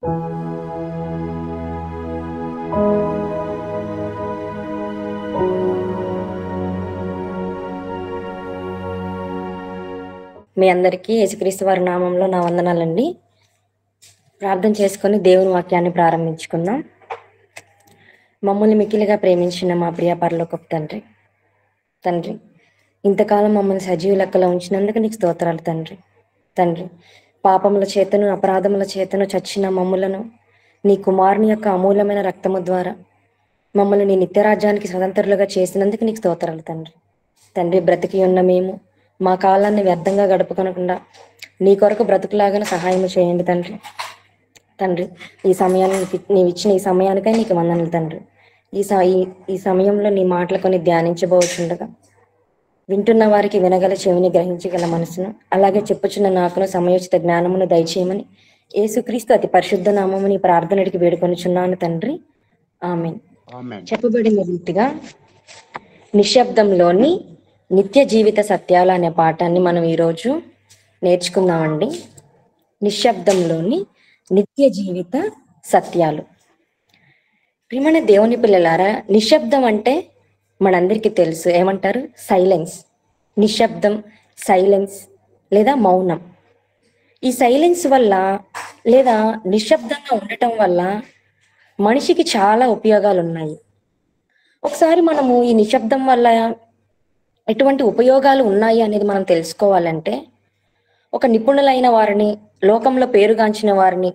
మీ అందరికీ యేసుక్రీస్తు వారి నామంలో నా వందనాలండి. ప్రార్థన చేసుకొని దేవుని వాక్యాన్ని ప్రారంభించుకుందాం. మమ్మల్ని మిక్కిలిగా ప్రేమించిన మా ప్రియ పరలోకపు తండ్రి, ఇంతకాలం మమ్మల్ని సజీవ లెక్కలో ఉంచినందుకు నీకు స్తోత్రాలు తండ్రి. పాపముల చేతను అపరాధముల చేతను చచ్చిన మమ్ములను నీ కుమారుని యొక్క అమూల్యమైన రక్తము ద్వారా మమ్మల్ని నీ నిత్యరాజ్యానికి స్వతంత్రులుగా చేసినందుకు నీకు స్తోత్రాలు తండ్రి. బ్రతికి ఉన్న మేము మా కాలాన్ని వ్యర్థంగా గడుపుకొనకుండా నీ కొరకు బ్రతుకులాగానే సహాయం చేయండి తండ్రి. ఈ సమయాన్ని నీవు ఇచ్చిన ఈ సమయానికై నీకు వందనలు తండ్రి. ఈ సమయంలో నీ మాటలు కొన్ని ధ్యానించబోచుండగా వింటున్న వారికి వినగల చెవిని గ్రహించగల మనసును, అలాగే చెప్పుచున్న నాకును సమయోచిత జ్ఞానమును దయచేయమని యేసుక్రీస్తు అతి పరిశుద్ధ నామము నీ ప్రార్థనడికి వేడుకొనుచున్నాను తండ్రి. ఆమేన్. చెప్పబడిన రీతిగా నిశ్శబ్దంలోని నిత్య జీవిత సత్యాలు అనే పాఠాన్ని మనం ఈరోజు నేర్చుకుందామండి. నిశ్శబ్దంలోని నిత్య జీవిత సత్యాలు. ప్రియమైన దేవుని పిల్లలారా, నిశ్శబ్దం అంటే మనందరికీ తెలుసు. ఏమంటారు? సైలెన్స్. నిశ్శబ్దం, సైలెన్స్ లేదా మౌనం. ఈ సైలెన్స్ వల్ల లేదా నిశ్శబ్దంగా ఉండటం వల్ల మనిషికి చాలా ఉపయోగాలు ఉన్నాయి. ఒకసారి మనము ఈ నిశ్శబ్దం వల్ల ఎటువంటి ఉపయోగాలు ఉన్నాయి అనేది మనం తెలుసుకోవాలంటే, ఒక నిపుణులైన వారిని, లోకంలో పేరుగాంచిన వారిని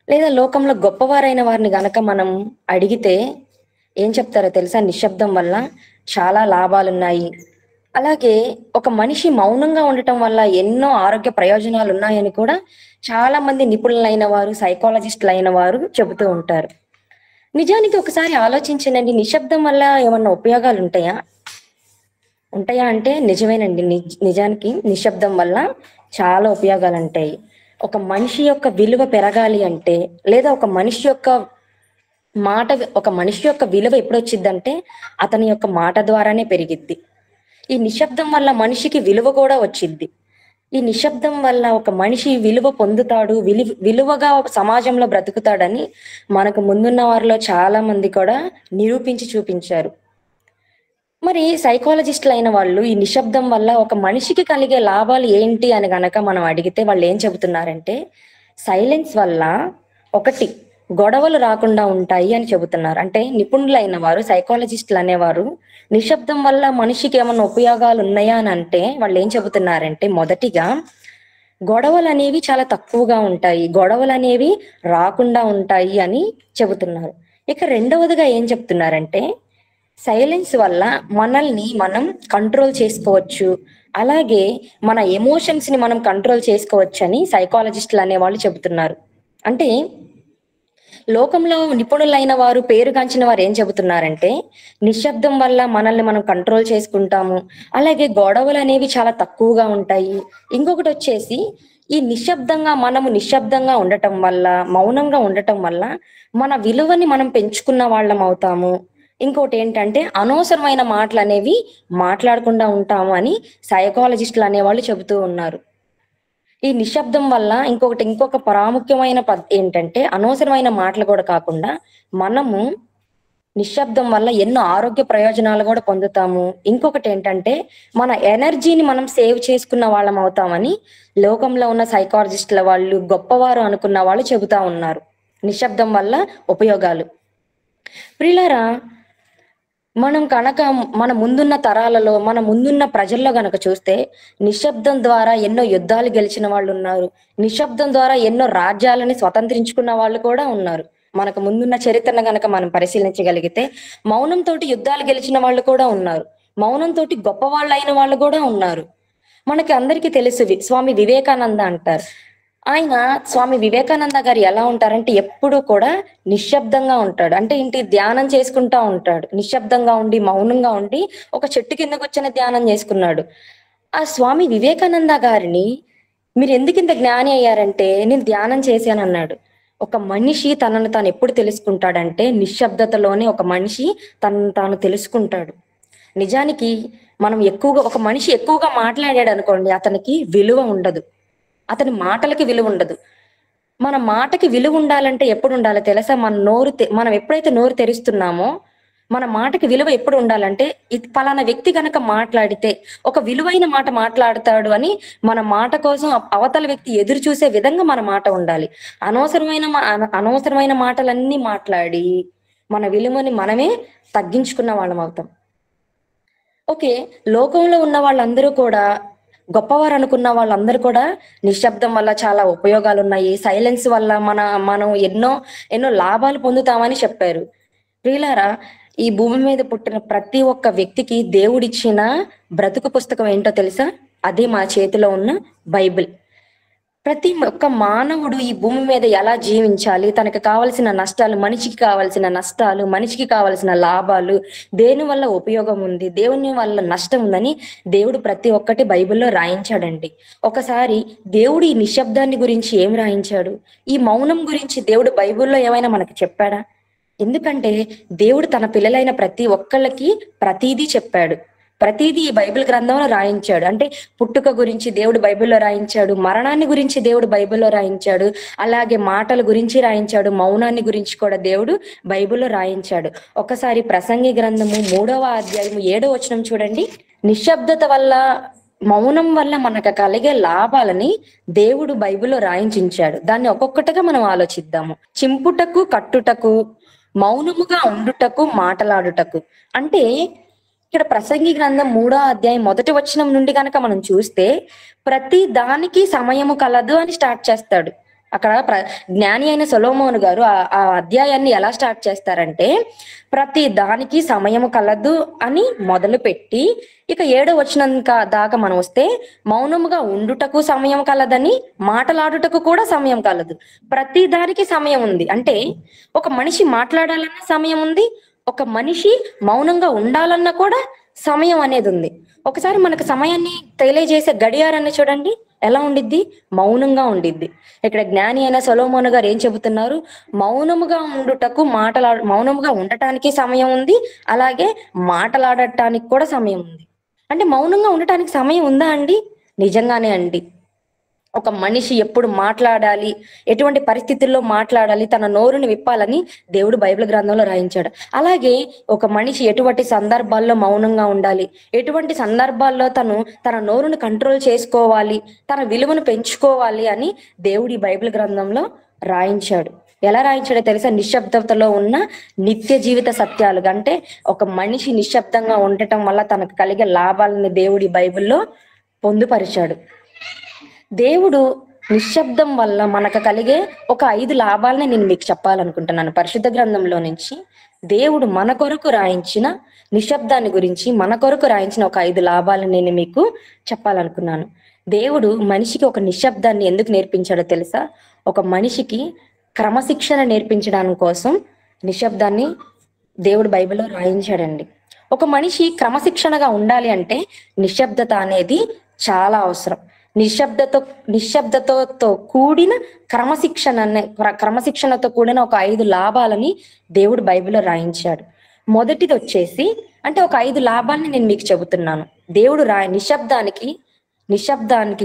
లేదా లోకంలో గొప్పవారైన వారిని గనక మనం అడిగితే ఏం చెప్తారో తెలుసా? నిశ్శబ్దం వల్ల చాలా లాభాలు ఉన్నాయి, అలాగే ఒక మనిషి మౌనంగా ఉండటం వల్ల ఎన్నో ఆరోగ్య ప్రయోజనాలు ఉన్నాయని కూడా చాలా మంది నిపుణులైన వారు, సైకాలజిస్టులు అయిన వారు చెబుతూ ఉంటారు. నిజానికి ఒకసారి ఆలోచించండి, నిశ్శబ్దం వల్ల ఏమన్నా ఉపయోగాలు ఉంటాయా అంటే నిజమేనండి. నిజానికి నిశ్శబ్దం వల్ల చాలా ఉపయోగాలు ఉంటాయి. ఒక మనిషి యొక్క విలువ పెరగాలి అంటే, లేదా ఒక మనిషి యొక్క విలువ ఎప్పుడు వచ్చిద్దంటే అతని యొక్క మాట ద్వారానే పెరిగిద్ది. ఈ నిశ్శబ్దం వల్ల మనిషికి విలువ కూడా వచ్చిద్ది. ఈ నిశ్శబ్దం వల్ల ఒక మనిషి విలువ పొందుతాడు, విలువగా సమాజంలో బ్రతుకుతాడని మనకు ముందున్న వారిలో చాలా మంది కూడా నిరూపించి చూపించారు. మరి సైకాలజిస్టులు అయిన వాళ్ళు ఈ నిశ్శబ్దం వల్ల ఒక మనిషికి కలిగే లాభాలు ఏంటి అని గనక మనం అడిగితే వాళ్ళు ఏం చెబుతున్నారంటే, సైలెన్స్ వల్ల ఒకటి, గొడవలు రాకుండా ఉంటాయి అని చెబుతున్నారు. అంటే నిపుణులైన వారు, సైకాలజిస్టులు అనేవారు నిశ్శబ్దం వల్ల మనిషికి ఏమైనా ఉపయోగాలు ఉన్నాయా అని అంటే వాళ్ళు ఏం చెబుతున్నారంటే, మొదటిగా గొడవలు అనేవి చాలా తక్కువగా ఉంటాయి, గొడవలు అనేవి రాకుండా ఉంటాయి అని చెబుతున్నారు. ఇక రెండవదిగా ఏం చెప్తున్నారంటే, సైలెన్స్ వల్ల మనల్ని మనం కంట్రోల్ చేసుకోవచ్చు, అలాగే మన ఎమోషన్స్ ని మనం కంట్రోల్ చేసుకోవచ్చు అని సైకాలజిస్టులు అనేవాళ్ళు చెబుతున్నారు. అంటే లోకంలో నిపుణులైన వారు, పేరుగాంచిన వారు ఏం చెబుతున్నారంటే, నిశ్శబ్దం వల్ల మనల్ని మనం కంట్రోల్ చేసుకుంటాము, అలాగే గొడవలు అనేవి చాలా తక్కువగా ఉంటాయి. ఇంకొకటి వచ్చేసి, ఈ మనము నిశ్శబ్దంగా ఉండటం వల్ల, మౌనంగా ఉండటం వల్ల మన విలువని మనం పెంచుకున్న వాళ్ళం అవుతాము. ఇంకోటి ఏంటంటే, అనవసరమైన మాటలు అనేవి మాట్లాడకుండా ఉంటాము అని సైకాలజిస్టులు అనేవాళ్ళు చెబుతూ ఉన్నారు. ఈ నిశ్శబ్దం వల్ల ఇంకొక ప్రాముఖ్యమైన ఏంటంటే, అనవసరమైన మాటలు కూడా కాకుండా మనము నిశ్శబ్దం వల్ల ఎన్నో ఆరోగ్య ప్రయోజనాలు కూడా పొందుతాము. ఇంకొకటి ఏంటంటే, మన ఎనర్జీని మనం సేవ్ చేసుకున్న వాళ్ళం అవుతామని లోకంలో ఉన్న సైకాలజిస్టుల వాళ్ళు, గొప్పవారు అనుకున్న వాళ్ళు చెబుతా ఉన్నారు నిశ్శబ్దం వల్ల ఉపయోగాలు. ప్రియులారా, మనం కనుక మన ముందున్న తరాలలో, మన ముందున్న ప్రజల్లో గనక చూస్తే, నిశ్శబ్దం ద్వారా ఎన్నో యుద్ధాలు గెలిచిన వాళ్ళు ఉన్నారు, నిశ్శబ్దం ద్వారా ఎన్నో రాజ్యాలని స్వతంత్రించుకున్న వాళ్ళు కూడా ఉన్నారు. మనకు ముందున్న చరిత్రను గనక మనం పరిశీలించగలిగితే మౌనంతో యుద్ధాలు గెలిచిన వాళ్ళు కూడా ఉన్నారు, మౌనంతో గొప్ప వాళ్ళు అయిన వాళ్ళు కూడా ఉన్నారు. మనకి అందరికీ తెలుసు, స్వామి వివేకానంద అంటారు. స్వామి వివేకానంద గారు ఎలా ఉంటారంటే, ఎప్పుడు కూడా నిశ్శబ్దంగా ఉంటాడు. అంటే ఏంటి? ధ్యానం చేసుకుంటా ఉంటాడు. నిశ్శబ్దంగా ఉండి, మౌనంగా ఉండి ఒక చెట్టు కింద కూర్చొని ధ్యానం చేసుకున్నాడు. ఆ స్వామి వివేకానంద గారిని మీరు ఎందుకు ఇంత జ్ఞాని అయ్యారంటే, నేను ధ్యానం చేశాను అన్నాడు. ఒక మనిషి తనను తాను ఎప్పుడు తెలుసుకుంటాడంటే, నిశ్శబ్దతలోనే ఒక మనిషి తనను తాను తెలుసుకుంటాడు. నిజానికి ఒక మనిషి ఎక్కువగా మాట్లాడాడు అనుకోండి, అతనికి విలువ ఉండదు, అతని మాటలకి విలువ ఉండదు. మన మాటకి విలువ ఉండాలంటే ఎప్పుడు ఉండాలో తెలుసా? మనం ఎప్పుడైతే నోరు తెరుస్తున్నామో మన మాటకి విలువ ఎప్పుడు ఉండాలంటే, ఇది పలానా వ్యక్తి గనక మాట్లాడితే ఒక విలువైన మాట మాట్లాడతాడు అని మన మాట కోసం అవతల వ్యక్తి ఎదురు చూసే విధంగా మన మాట ఉండాలి. అనవసరమైన మాటలన్నీ మాట్లాడి మన విలువని మనమే తగ్గించుకున్న వాళ్ళం అవుతాం. ఓకే. లోకంలో ఉన్న వాళ్ళందరూ కూడా గొప్పవారు అనుకున్న వాళ్ళందరూ కూడా నిశ్శబ్దం వల్ల చాలా ఉపయోగాలున్నాయి. సైలెన్స్ వల్ల మనం ఎన్నో ఎన్నో లాభాలు పొందుతామని చెప్పారు. ప్రియులారా, ఈ భూమి మీద పుట్టిన ప్రతి ఒక్క వ్యక్తికి దేవుడిచ్చిన బ్రతుకు పుస్తకం ఏంటో తెలుసా? అదే మా చేతిలో ఉన్న బైబిల్. ప్రతి ఒక్క మానవుడు ఈ భూమి మీద ఎలా జీవించాలి, తనకు కావలసిన నష్టాలు, మనిషికి కావలసిన లాభాలు, దేని వల్ల ఉపయోగం ఉంది, దేవుని వల్ల నష్టం ఉందని దేవుడు ప్రతి ఒక్కటి బైబిల్లో రాయించాడండి. ఒకసారి దేవుడు ఈ నిశ్శబ్దాన్ని గురించి ఏం రాయించాడు? ఈ మౌనం గురించి దేవుడు బైబిల్లో ఏమైనా మనకు చెప్పాడా? ఎందుకంటే దేవుడు తన పిల్లలైన ప్రతి ఒక్కళ్ళకి ప్రతీదీ చెప్పాడు. ప్రతీదీ ఈ బైబిల్ గ్రంథంలో రాయించాడు. అంటే పుట్టుక గురించి దేవుడు బైబిల్లో రాయించాడు, మరణాన్ని గురించి దేవుడు బైబిల్లో రాయించాడు, అలాగే మాటల గురించి రాయించాడు, మౌనాన్ని గురించి కూడా దేవుడు బైబిల్లో రాయించాడు. ఒకసారి ప్రసంగి గ్రంథము 3వ అధ్యాయము 7వ వచనం చూడండి. నిశ్శబ్దత వల్ల, మౌనం వల్ల మనకు కలిగే లాభాలని దేవుడు బైబిల్లో రాయించాడు. దాన్ని ఒక్కొక్కటిగా మనం ఆలోచిద్దాము. చింపుటకు, కట్టుటకు, మౌనముగా ఉండుటకు, మాటలాడుటకు. అంటే ఇక్కడ ప్రసంగి గ్రంథం 3వ అధ్యాయం 1వ వచనం నుండి కనుక మనం చూస్తే, ప్రతి దానికి సమయము కలదు అని స్టార్ట్ చేస్తాడు. అక్కడ జ్ఞాని అయిన సొలొమోను గారు ఆ అధ్యాయాన్ని ఎలా స్టార్ట్ చేస్తారంటే, ప్రతి దానికి సమయము కలదు అని మొదలు పెట్టి, ఇక 7వ వచనం దాకా మనం వస్తే, మౌనముగా ఉండుటకు సమయం కలదని, మాటలాడుటకు కూడా సమయం కలదు. ప్రతి దానికి సమయం ఉంది. అంటే ఒక మనిషి మాట్లాడాలన్న సమయం ఉంది, ఒక మనిషి మౌనంగా ఉండాలన్నా కూడా సమయం అనేది ఉంది. ఒకసారి మనకు సమయాన్ని తెలియజేసే గడియారాన్ని చూడండి, ఎలా ఉండిద్ది? మౌనంగా ఉండిద్ది. ఇక్కడ జ్ఞాని అయిన సొలొమోను గారు ఏం చెబుతున్నారు? మౌనముగా ఉండటానికి సమయం ఉంది, అలాగే మాటలాడటానికి కూడా సమయం ఉంది. అంటే మౌనంగా ఉండటానికి సమయం ఉందా అండి? నిజంగానే అండి. ఒక మనిషి ఎప్పుడు మాట్లాడాలి, ఎటువంటి పరిస్థితుల్లో మాట్లాడాలి, తన నోరుని విప్పాలని దేవుడు బైబిల్ గ్రంథంలో రాయించాడు. అలాగే ఒక మనిషి ఎటువంటి సందర్భాల్లో మౌనంగా ఉండాలి, ఎటువంటి సందర్భాల్లో తన నోరుని కంట్రోల్ చేసుకోవాలి, తన విలువను పెంచుకోవాలి అని దేవుడి బైబిల్ గ్రంథంలో రాయించాడు. ఎలా రాయించాడో తెలుసా? నిశ్శబ్దతలో ఉన్న నిత్య జీవిత సత్యాలు. అంటే ఒక మనిషి నిశ్శబ్దంగా ఉండటం వల్ల తనకు కలిగే లాభాలని దేవుడి బైబిల్లో పొందుపరిచాడు. దేవుడు నిశ్శబ్దం వల్ల మనకు కలిగే ఒక 5 లాభాలని నేను మీకు చెప్పాలనుకుంటున్నాను. పరిశుద్ధ గ్రంథంలో నుంచి దేవుడు మన కొరకు రాయించిన నిశ్శబ్దాన్ని గురించి, మన కొరకు రాయించిన ఒక 5 లాభాలను నేను మీకు చెప్పాలనుకున్నాను. దేవుడు మనిషికి ఒక నిశ్శబ్దాన్ని ఎందుకు నేర్పించాడో తెలుసా? ఒక మనిషికి క్రమశిక్షణ నేర్పించడానికి కోసం నిశ్శబ్దాన్ని దేవుడు బైబిల్లో రాయించాడండి. ఒక మనిషి క్రమశిక్షణగా ఉండాలి అంటే నిశ్శబ్దత అనేది చాలా అవసరం. నిశ్శబ్దతతో కూడిన క్రమశిక్షణతో కూడిన ఒక 5 లాభాలని దేవుడు బైబిల్లో రాయించాడు. మొదటిది వచ్చేసి, అంటే ఒక 5 లాభాలని నేను మీకు చెబుతున్నాను. దేవుడు నిశ్శబ్దాన్ని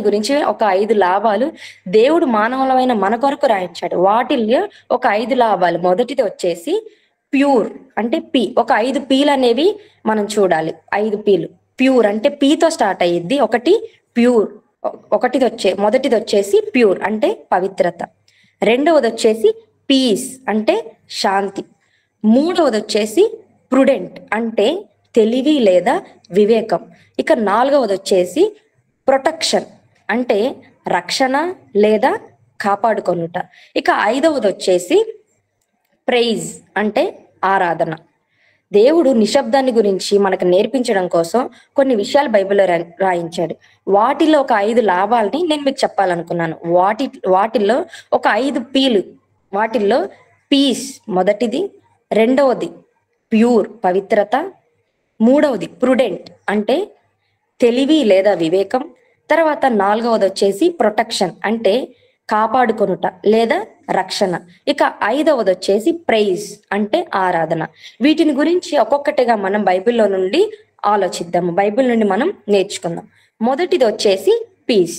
గురించి ఒక 5 లాభాలు దేవుడు మానవులమైన మన కొరకు రాయించాడు. వాటిల్లో ఒక 5 లాభాలు. మొదటిది వచ్చేసి ప్యూర్, అంటే ఒక 5 పీలు అనేవి మనం చూడాలి. 5 పీలు. ప్యూర్ అంటే పీతో స్టార్ట్ అయ్యిద్ది. మొదటిది వచ్చేసి ప్యూర్ అంటే పవిత్రత. రెండవది వచ్చేసి పీస్ అంటే శాంతి. మూడవది వచ్చేసి ప్రుడెంట్ అంటే తెలివి లేదా వివేకం. ఇక 4వది వచ్చేసి ప్రొటెక్షన్ అంటే రక్షణ లేదా కాపాడుకొనుట. ఇక 5వది వచ్చేసి ప్రైజ్ అంటే ఆరాధన. దేవుడు నిశ్శబ్దాన్ని గురించి మనకు నేర్పించడం కోసం కొన్ని విషయాలు బైబిల్లో రాయించాడు. వాటిల్లో ఒక 5 లాభాలని నేను మీకు చెప్పాలనుకున్నాను. వాటిల్లో ఒక 5 పీలు. వాటిల్లో పీస్ మొదటిది, రెండవది ప్యూర్ పవిత్రత, మూడవది ప్రుడెంట్ అంటే తెలివి లేదా వివేకం, తర్వాత 4వది వచ్చేసి ప్రొటెక్షన్ అంటే కాపాడుకొనుట లేదా రక్షణ, ఇక 5వది వచ్చేసి ప్రైజ్ అంటే ఆరాధన. వీటిని గురించి ఒక్కొక్కటిగా మనం బైబిల్లో నుండి ఆలోచిద్దాము, బైబిల్ నుండి మనం నేర్చుకుందాం. మొదటిది వచ్చేసి పీస్.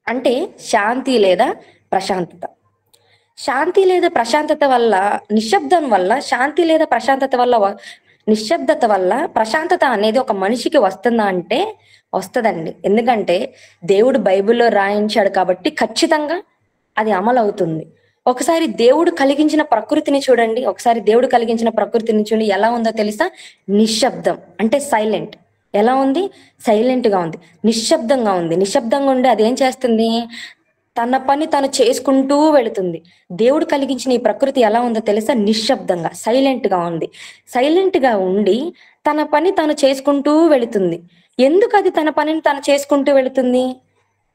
అంటే శాంతి లేదా ప్రశాంతత. శాంతి లేదా ప్రశాంతత వల్ల, నిశ్శబ్దం వల్ల, శాంతి లేదా ప్రశాంతత వల్ల నిశ్శబ్దత వల్ల ప్రశాంతత అనేది ఒక మనిషికి వస్తుందా అంటే వస్తదండి. ఎందుకంటే దేవుడు బైబిల్లో రాయించాడు కాబట్టి ఖచ్చితంగా అది అమలవుతుంది. ఒకసారి దేవుడు కలిగించిన ప్రకృతిని చూడండి. ఒకసారి దేవుడు కలిగించిన ప్రకృతిని చూడండి ఎలా ఉందో తెలుసా? నిశ్శబ్దం అంటే సైలెంట్. ఎలా ఉంది? సైలెంట్ గా ఉంది, నిశ్శబ్దంగా ఉంది. నిశ్శబ్దంగా ఉండి అదేం చేస్తుంది? తన పని తను చేసుకుంటూ వెళుతుంది. దేవుడు కలిగించిన ఈ ప్రకృతి ఎలా ఉందో తెలుసా? నిశ్శబ్దంగా, సైలెంట్ గా ఉంది. సైలెంట్ గా ఉండి తన పని తను చేసుకుంటూ వెళుతుంది. ఎందుకు అది తన పనిని తను చేసుకుంటూ వెళుతుంది?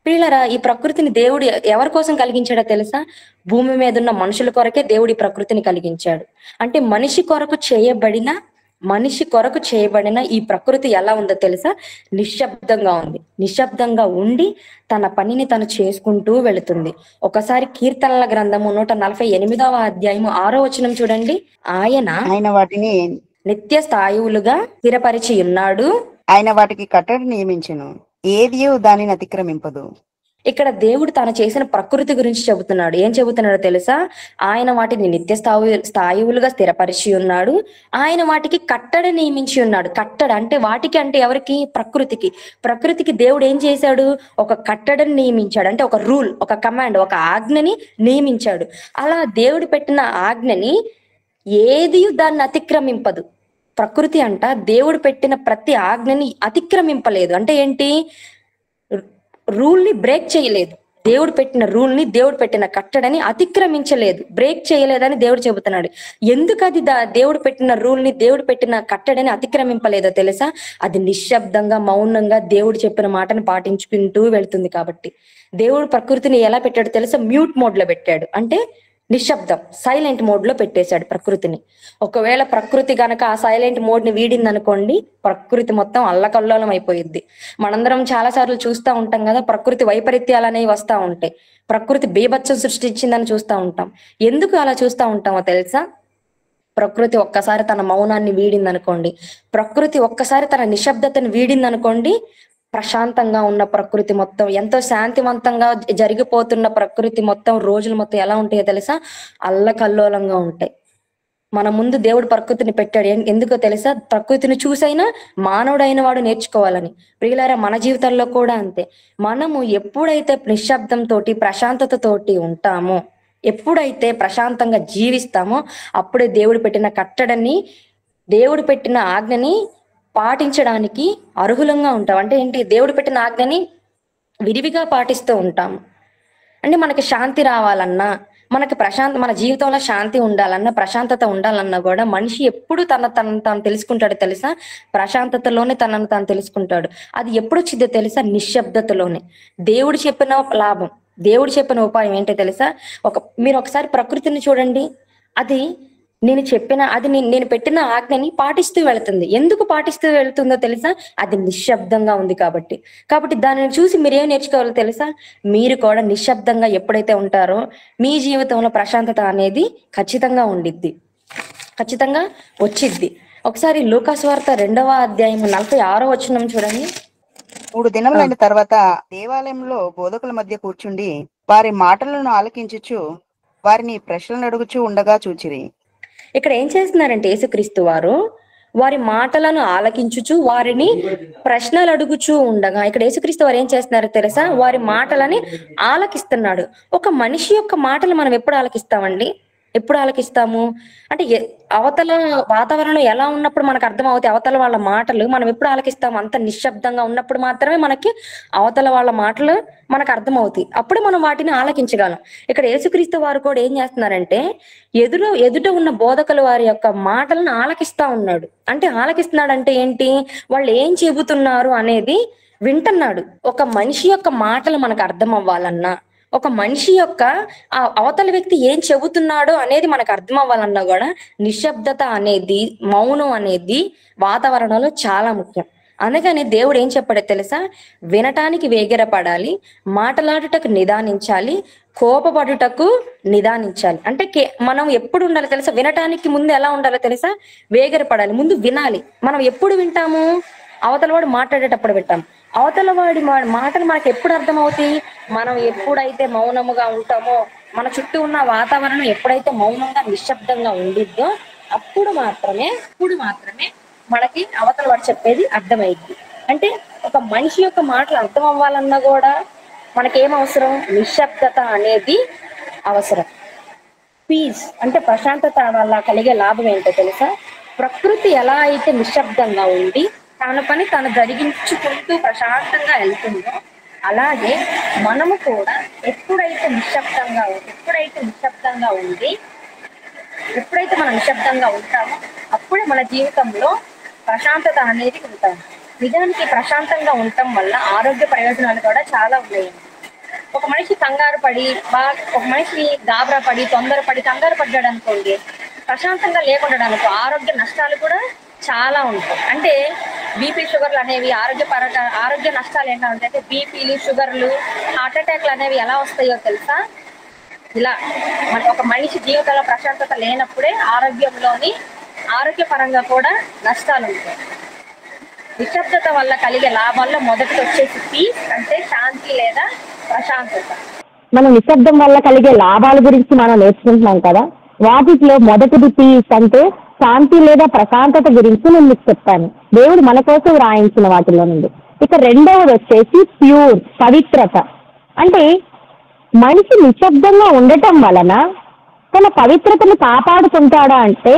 పిల్లరా, ఈ ప్రకృతిని దేవుడు ఎవరి కోసం కలిగించాడో తెలుసా? భూమి మీద ఉన్న మనుషుల కొరకే దేవుడు ఈ ప్రకృతిని కలిగించాడు. అంటే మనిషి కొరకు చేయబడిన ఈ ప్రకృతి ఎలా ఉందో తెలుసా? నిశ్శబ్దంగా ఉంది. నిశ్శబ్దంగా ఉండి తన పనిని తను చేసుకుంటూ వెళుతుంది. ఒకసారి కీర్తనల గ్రంథము 148వ అధ్యాయము 6వ వచనం చూడండి. ఆయన వాటిని నిత్య స్థాయువులుగా స్థిరపరిచి ఉన్నాడు. ఆయన వాటికి కట్టడి నియమించును, ఏదియూ దానిని అతిక్రమింపదు. ఇక్కడ దేవుడు తాను చేసిన ప్రకృతి గురించి చెబుతున్నాడు. ఏం చెబుతున్నాడో తెలుసా? ఆయన వాటిని నిత్య స్థాయువులుగా స్థిరపరిచి ఉన్నాడు. ఆయన వాటికి కట్టడి నియమించి ఉన్నాడు. కట్టడ అంటే వాటికి అంటే ఎవరికి? ప్రకృతికి దేవుడు ఏం చేశాడు? ఒక కట్టడని నియమించాడు. అంటే ఒక రూల్, ఒక కమాండ్, ఒక ఆజ్ఞని నియమించాడు. అలా దేవుడు పెట్టిన ఆజ్ఞని ఏది దాన్ని అతిక్రమింపదు. ప్రకృతి అంట దేవుడు పెట్టిన ప్రతి ఆజ్ఞని అతిక్రమింపలేదు. అంటే ఏంటి? రూల్ ని బ్రేక్ చేయలేదు. దేవుడు పెట్టిన రూల్ ని, దేవుడు పెట్టిన కట్టడని అతిక్రమించలేదు, బ్రేక్ చేయలేదని దేవుడు చెబుతున్నాడు. ఎందుకు అది దేవుడు పెట్టిన రూల్ ని, దేవుడు పెట్టిన కట్టడని అతిక్రమింపలేదో తెలుసా? అది నిశ్శబ్దంగా, మౌనంగా దేవుడు చెప్పిన మాటను పాటించుకుంటూ వెళ్తుంది. కాబట్టి దేవుడు ప్రకృతిని ఎలా పెట్టాడు తెలుసా? మ్యూట్ మోడ్ లో పెట్టాడు. అంటే నిశ్శబ్దం, సైలెంట్ మోడ్ లో పెట్టేశాడు ప్రకృతిని. ఒకవేళ ప్రకృతి గనక ఆ సైలెంట్ మోడ్ ని వీడింది అనుకోండి, ప్రకృతి మొత్తం అల్లకల్లోలం అయిపోయింది. మనందరం చాలా సార్లు చూస్తూ ఉంటాం కదా, ప్రకృతి వైపరీత్యాలు అనేవి వస్తూ ఉంటాయి. ప్రకృతి బీభత్సం సృష్టించిందని చూస్తూ ఉంటాం. ఎందుకు అలా చూస్తూ ఉంటామో తెలుసా? ప్రకృతి ఒక్కసారి తన మౌనాన్ని వీడింది అనుకోండి, ప్రకృతి ఒక్కసారి తన నిశ్శబ్దతను వీడింది అనుకోండి, ప్రశాంతంగా ఉన్న ప్రకృతి మొత్తం, ఎంతో శాంతివంతంగా జరిగిపోతున్న ప్రకృతి మొత్తం, రోజులు మొత్తం ఎలా ఉంటాయో తెలుసా? అల్లకల్లోలంగా ఉంటాయి. మన ముందు దేవుడు ప్రకృతిని పెట్టాడు. ఎందుకో తెలుసా? ప్రకృతిని చూసైనా మానవుడైన వాడు నేర్చుకోవాలని. ప్రియులారా, మన జీవితాల్లో కూడా అంతే. మనము ఎప్పుడైతే నిశ్శబ్దంతోటి, ప్రశాంతతతోటి ఉంటామో, ఎప్పుడైతే ప్రశాంతంగా జీవిస్తామో, అప్పుడే దేవుడు పెట్టిన కట్టడని, దేవుడు పెట్టిన ఆజ్ఞని పాటించడానికి అర్హులంగా ఉంటాం. అంటే ఏంటి? దేవుడు పెట్టిన ఆజ్ఞని విరివిగా పాటిస్తూ ఉంటాము. అంటే మనకి శాంతి రావాలన్నా, మనకి మన జీవితంలో శాంతి ఉండాలన్నా, ప్రశాంతత ఉండాలన్నా కూడా మనిషి ఎప్పుడు తను తెలుసుకుంటాడు తెలుసా? ప్రశాంతతలోనే తనను తాను తెలుసుకుంటాడు. అది ఎప్పుడు వచ్చిందో తెలుసా? నిశ్శబ్దతలోనే. దేవుడు చెప్పిన లాభం, దేవుడు చెప్పిన ఉపాయం ఏంటో తెలుసా? మీరు ఒకసారి ప్రకృతిని చూడండి. అది నేను పెట్టిన ఆజ్ఞని పాటిస్తూ వెళుతుంది. ఎందుకు పాటిస్తూ వెళుతుందో తెలుసా? అది నిశ్శబ్దంగా ఉంది కాబట్టి దానిని చూసి మీరేం నేర్చుకోవాలో తెలుసా? మీరు కూడా నిశ్శబ్దంగా ఎప్పుడైతే ఉంటారో మీ జీవితంలో ప్రశాంతత అనేది ఖచ్చితంగా ఉండిద్ది, ఖచ్చితంగా వచ్చిద్ది. ఒకసారి లూకా సువార్త 2వ అధ్యాయం 46వ వచనం చూడండి. 3 దినములైన తర్వాత దేవాలయంలో బోధకుల మధ్య కూర్చుండి వారి మాటలను ఆలకించుచు వారిని ప్రశ్నలు అడుగుచూ ఉండగా చూచిరి. ఇక్కడ ఏం చేస్తున్నారంటే యేసుక్రీస్తు వారు వారి మాటలను ఆలకించుచు వారిని ప్రశ్నలు అడుగుచూ ఉండగా, ఇక్కడ యేసుక్రీస్తు వారు ఏం చేస్తున్నారో తెలుసా? వారి మాటలని ఆలకిస్తున్నాడు. ఒక మనిషి యొక్క మాటలు మనం ఎప్పుడు ఆలకిస్తామండి? ఎప్పుడు ఆలకిస్తాము అంటే అవతల వాతావరణం ఎలా ఉన్నప్పుడు మనకు అర్థం అవుతాయి అవతల వాళ్ళ మాటలు. మనం ఎప్పుడు ఆలకిస్తాము? అంత నిశ్శబ్దంగా ఉన్నప్పుడు మాత్రమే మనకి అవతల వాళ్ళ మాటలు మనకు అర్థమవుతాయి. అప్పుడు మనం వాటిని ఆలకించగలం. ఇక్కడ యేసుక్రీస్తు వారు కూడా ఏం చేస్తున్నారంటే ఎదుట ఉన్న బోధకులు వారి యొక్క మాటలను ఆలకిస్తా ఉన్నాడు. అంటే ఆలకిస్తున్నాడు అంటే ఏంటి? వాళ్ళు ఏం చెబుతున్నారు అనేది వింటున్నాడు. ఒక మనిషి యొక్క మాటలు మనకు అర్థం అవ్వాలన్నా, ఒక మనిషి యొక్క ఆ అవతల వ్యక్తి ఏం చెబుతున్నాడో అనేది మనకు అర్థం అవ్వాలన్నా కూడా నిశ్శబ్దత అనేది, మౌనం అనేది వాతావరణంలో చాలా ముఖ్యం. అందుకని దేవుడు ఏం చెప్పాడో తెలుసా? వినటానికి వేగిరపడాలి, మాటలాడుటకు నిదానించాలి, కోపపడుటకు నిదానించాలి. అంటే మనం ఎప్పుడు ఉండాలి తెలుసా? వినటానికి ముందు ఎలా ఉండాలో తెలుసా? వేగిరపడాలి, ముందు వినాలి. మనం ఎప్పుడు వింటాము? అవతల వాడు మాట్లాడేటప్పుడు వింటాం. అవతల వాడి మాటలు మనకు ఎప్పుడు అర్థమవుతాయి? మనం ఎప్పుడైతే మౌనముగా ఉంటామో, మన చుట్టూ ఉన్న వాతావరణం ఎప్పుడైతే మౌనంగా నిశ్శబ్దంగా ఉండిద్దో అప్పుడు మాత్రమే మనకి అవతల వాడు చెప్పేది అర్థమైద్ది. అంటే ఒక మనిషి యొక్క మాటలు అర్థం అవ్వాలన్నా కూడా మనకేం అవసరం? నిశ్శబ్దత అనేది అవసరం. పీస్ అంటే ప్రశాంతత వల్ల కలిగే లాభం ఏంటో తెలుసా? ప్రకృతి ఎలా అయితే నిశ్శబ్దంగా ఉండి తన పని తను జరిగించుకుంటూ ప్రశాంతంగా వెళ్తుందో, అలాగే మనము కూడా ఎప్పుడైతే మనం నిశ్శబ్దంగా ఉంటామో అప్పుడే మన జీవితంలో ప్రశాంతత అనేది ఉంటాము. నిజానికి ప్రశాంతంగా ఉండటం వల్ల ఆరోగ్య ప్రయోజనాలు కూడా చాలా ఉన్నాయి. ఒక మనిషి ఒక మనిషి గాబరా పడి కంగారు పడ్డాడు అనుకోండి, ప్రశాంతంగా లేకుండా అనుకో ఆరోగ్య నష్టాలు కూడా చాలా ఉంటాయి. అంటే బీపీ షుగర్లు అనేవి ఆరోగ్య నష్టాలు ఏంటో ఉంటాయి. బీపీలు షుగర్లు హార్ట్ అటాక్లు అనేవి ఎలా వస్తాయో తెలుసా? ఇలా ఒక మనిషి జీవితంలో ప్రశాంతత లేనప్పుడే ఆరోగ్యపరంగా కూడా నష్టాలు ఉంటాయి. నిశ్శబ్దత వల్ల కలిగే లాభాల్లో మొదటిది వచ్చేసి పీస్ అంటే శాంతి లేదా ప్రశాంతత. మన నిశ్శబ్దం వల్ల కలిగే లాభాల గురించి మనం నేర్చుకుంటున్నాం కదా. వాటిలో మొదటిది పీస్ అంటే శాంతి లేదా ప్రశాంతత గురించి నేను మీకు చెప్తాను. దేవుడు మన కోసం రాయించిన వాటిలో నుండి. ఇక రెండవది వచ్చేసి ప్యూర్ పవిత్రత. అంటే మనిషి నిశ్శబ్దంగా ఉండటం వలన తన పవిత్రతను కాపాడుకుంటాడా అంటే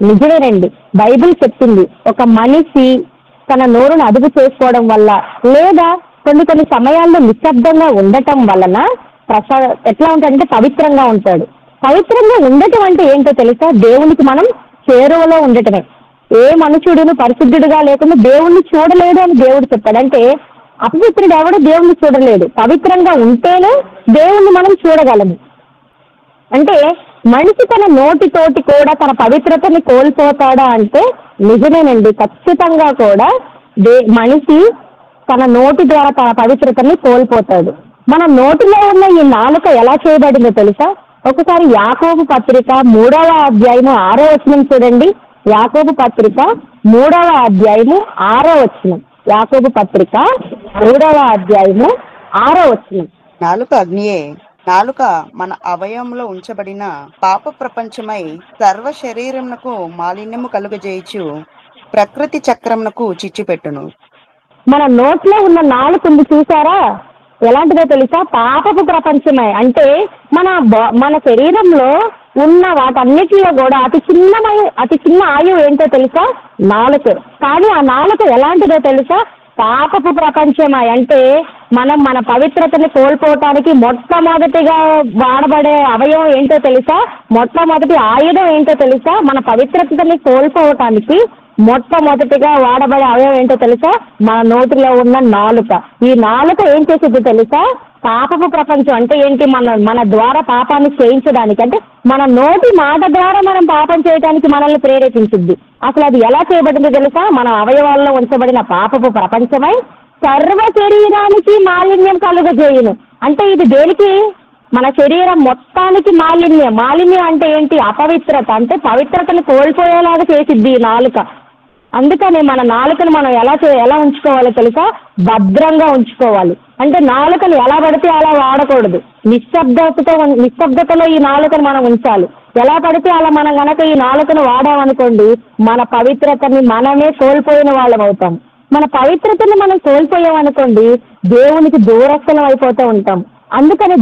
నిజమేనండి. బైబిల్ చెప్తుంది ఒక మనిషి తన నోరును అదుపు చేసుకోవడం వల్ల లేదా కొన్ని సమయాల్లో నిశ్శబ్దంగా ఉండటం వలన ఎట్లా ఉంటాడంటే పవిత్రంగా ఉంటాడు. పవిత్రంగా ఉండటం అంటే ఏంటో తెలుసా? దేవునికి మనం చేరువలో ఉండటమే. ఏ మనుషుడును పరిశుద్ధుడుగా లేకుండా దేవుణ్ణి చూడలేడు అని దేవుడు చెప్పాడు. అంటే అపవిత్రుడు ఎవడు దేవుణ్ణి చూడలేడు. పవిత్రంగా ఉంటేనే దేవుణ్ణి మనం చూడగలము. అంటే మనిషి తన నోటితోటి కూడా తన పవిత్రతని కోల్పోతాడా అంటే నిజమేనండి. ఖచ్చితంగా కూడా మనిషి తన నోటి ద్వారా తన పవిత్రతని కోల్పోతాడు. మన నోటిలో ఉన్న ఈ నాలుక ఎలా చేయబడిందో తెలుసా? ఒకసారి యాకోబు పత్రిక 3వ అధ్యాయము 6వ వచనం చూడండి. యాకోబు పత్రిక 3వ అధ్యాయము 6వ వచనం. యాకోబు పత్రిక 3వ అధ్యాయము 6వ వచనం. నాలుక అగ్నియే. నాలుక మన అవయవంలో ఉంచబడిన పాప ప్రపంచమై సర్వ శరీరమునకు మాలిన్యము కలుగజేయచ్చు ప్రకృతి చక్రమునకు చిచ్చుపెట్టును. మన నోట్లో ఉన్న నాలుక ఉంది చూసారా? ఎలాంటిదో తెలుసా? పాపపు ప్రపంచమే. అంటే మన శరీరంలో ఉన్న వాటన్నిటిలో కూడా అతి చిన్న ఆయువు ఏంటో తెలుసా? నాలుక. కానీ ఆ నాలుక ఎలాంటిదో తెలుసా? పాపపు ప్రపంచమే. అంటే మనం మన పవిత్రతని కోల్పోవటానికి మొట్టమొదటిగా వాడబడే అవయవం ఏంటో తెలుసా? మొట్టమొదటి ఆయుధం ఏంటో తెలుసా? మన పవిత్రతని కోల్పోవటానికి మొట్టమొదటిగా వాడబడే అవయవం ఏంటో తెలుసా? మన నోటిలో ఉన్న నాలుక. ఈ నాలుక ఏం చేసేది తెలుసా? పాపపు ప్రపంచం అంటే ఏంటి? మన ద్వారా పాపాన్ని చేయించడానికి, అంటే మన నోటి మాట ద్వారా మనం పాపం చేయడానికి మనల్ని ప్రేరేపించుద్ది. అసలు అది ఎలా చేయబడిందో తెలుసా? మన అవయవాల్లో ఉంచబడిన పాపపు ప్రపంచమై సర్వ శరీరానికి మాలిన్యం కలుగజేయును. అంటే ఇది దేనికి? మన శరీరం మొత్తానికి మాలిన్యం అంటే ఏంటి? అపవిత్రత. అంటే పవిత్రతను కోల్పోయేలాగా చేసిద్ది ఈ నాలుక. అందుకని మన నాలుకను మనం ఎలా ఉంచుకోవాలో తెలుసా? భద్రంగా ఉంచుకోవాలి. అంటే నాలుకను ఎలా పడితే అలా వాడకూడదు. నిశ్శబ్దతలో ఈ నాలుకను మనం ఉంచాలి. ఎలా పడితే అలా మనం గనక ఈ నాలుకను వాడామనుకోండి, మన పవిత్రతని మనమే కోల్పోయిన వాళ్ళం అవుతాం. మన పవిత్రతని మనం కోల్పోయామనుకోండి, దేవునికి దూరస్థలం అయిపోతూ ఉంటాం. అందుకని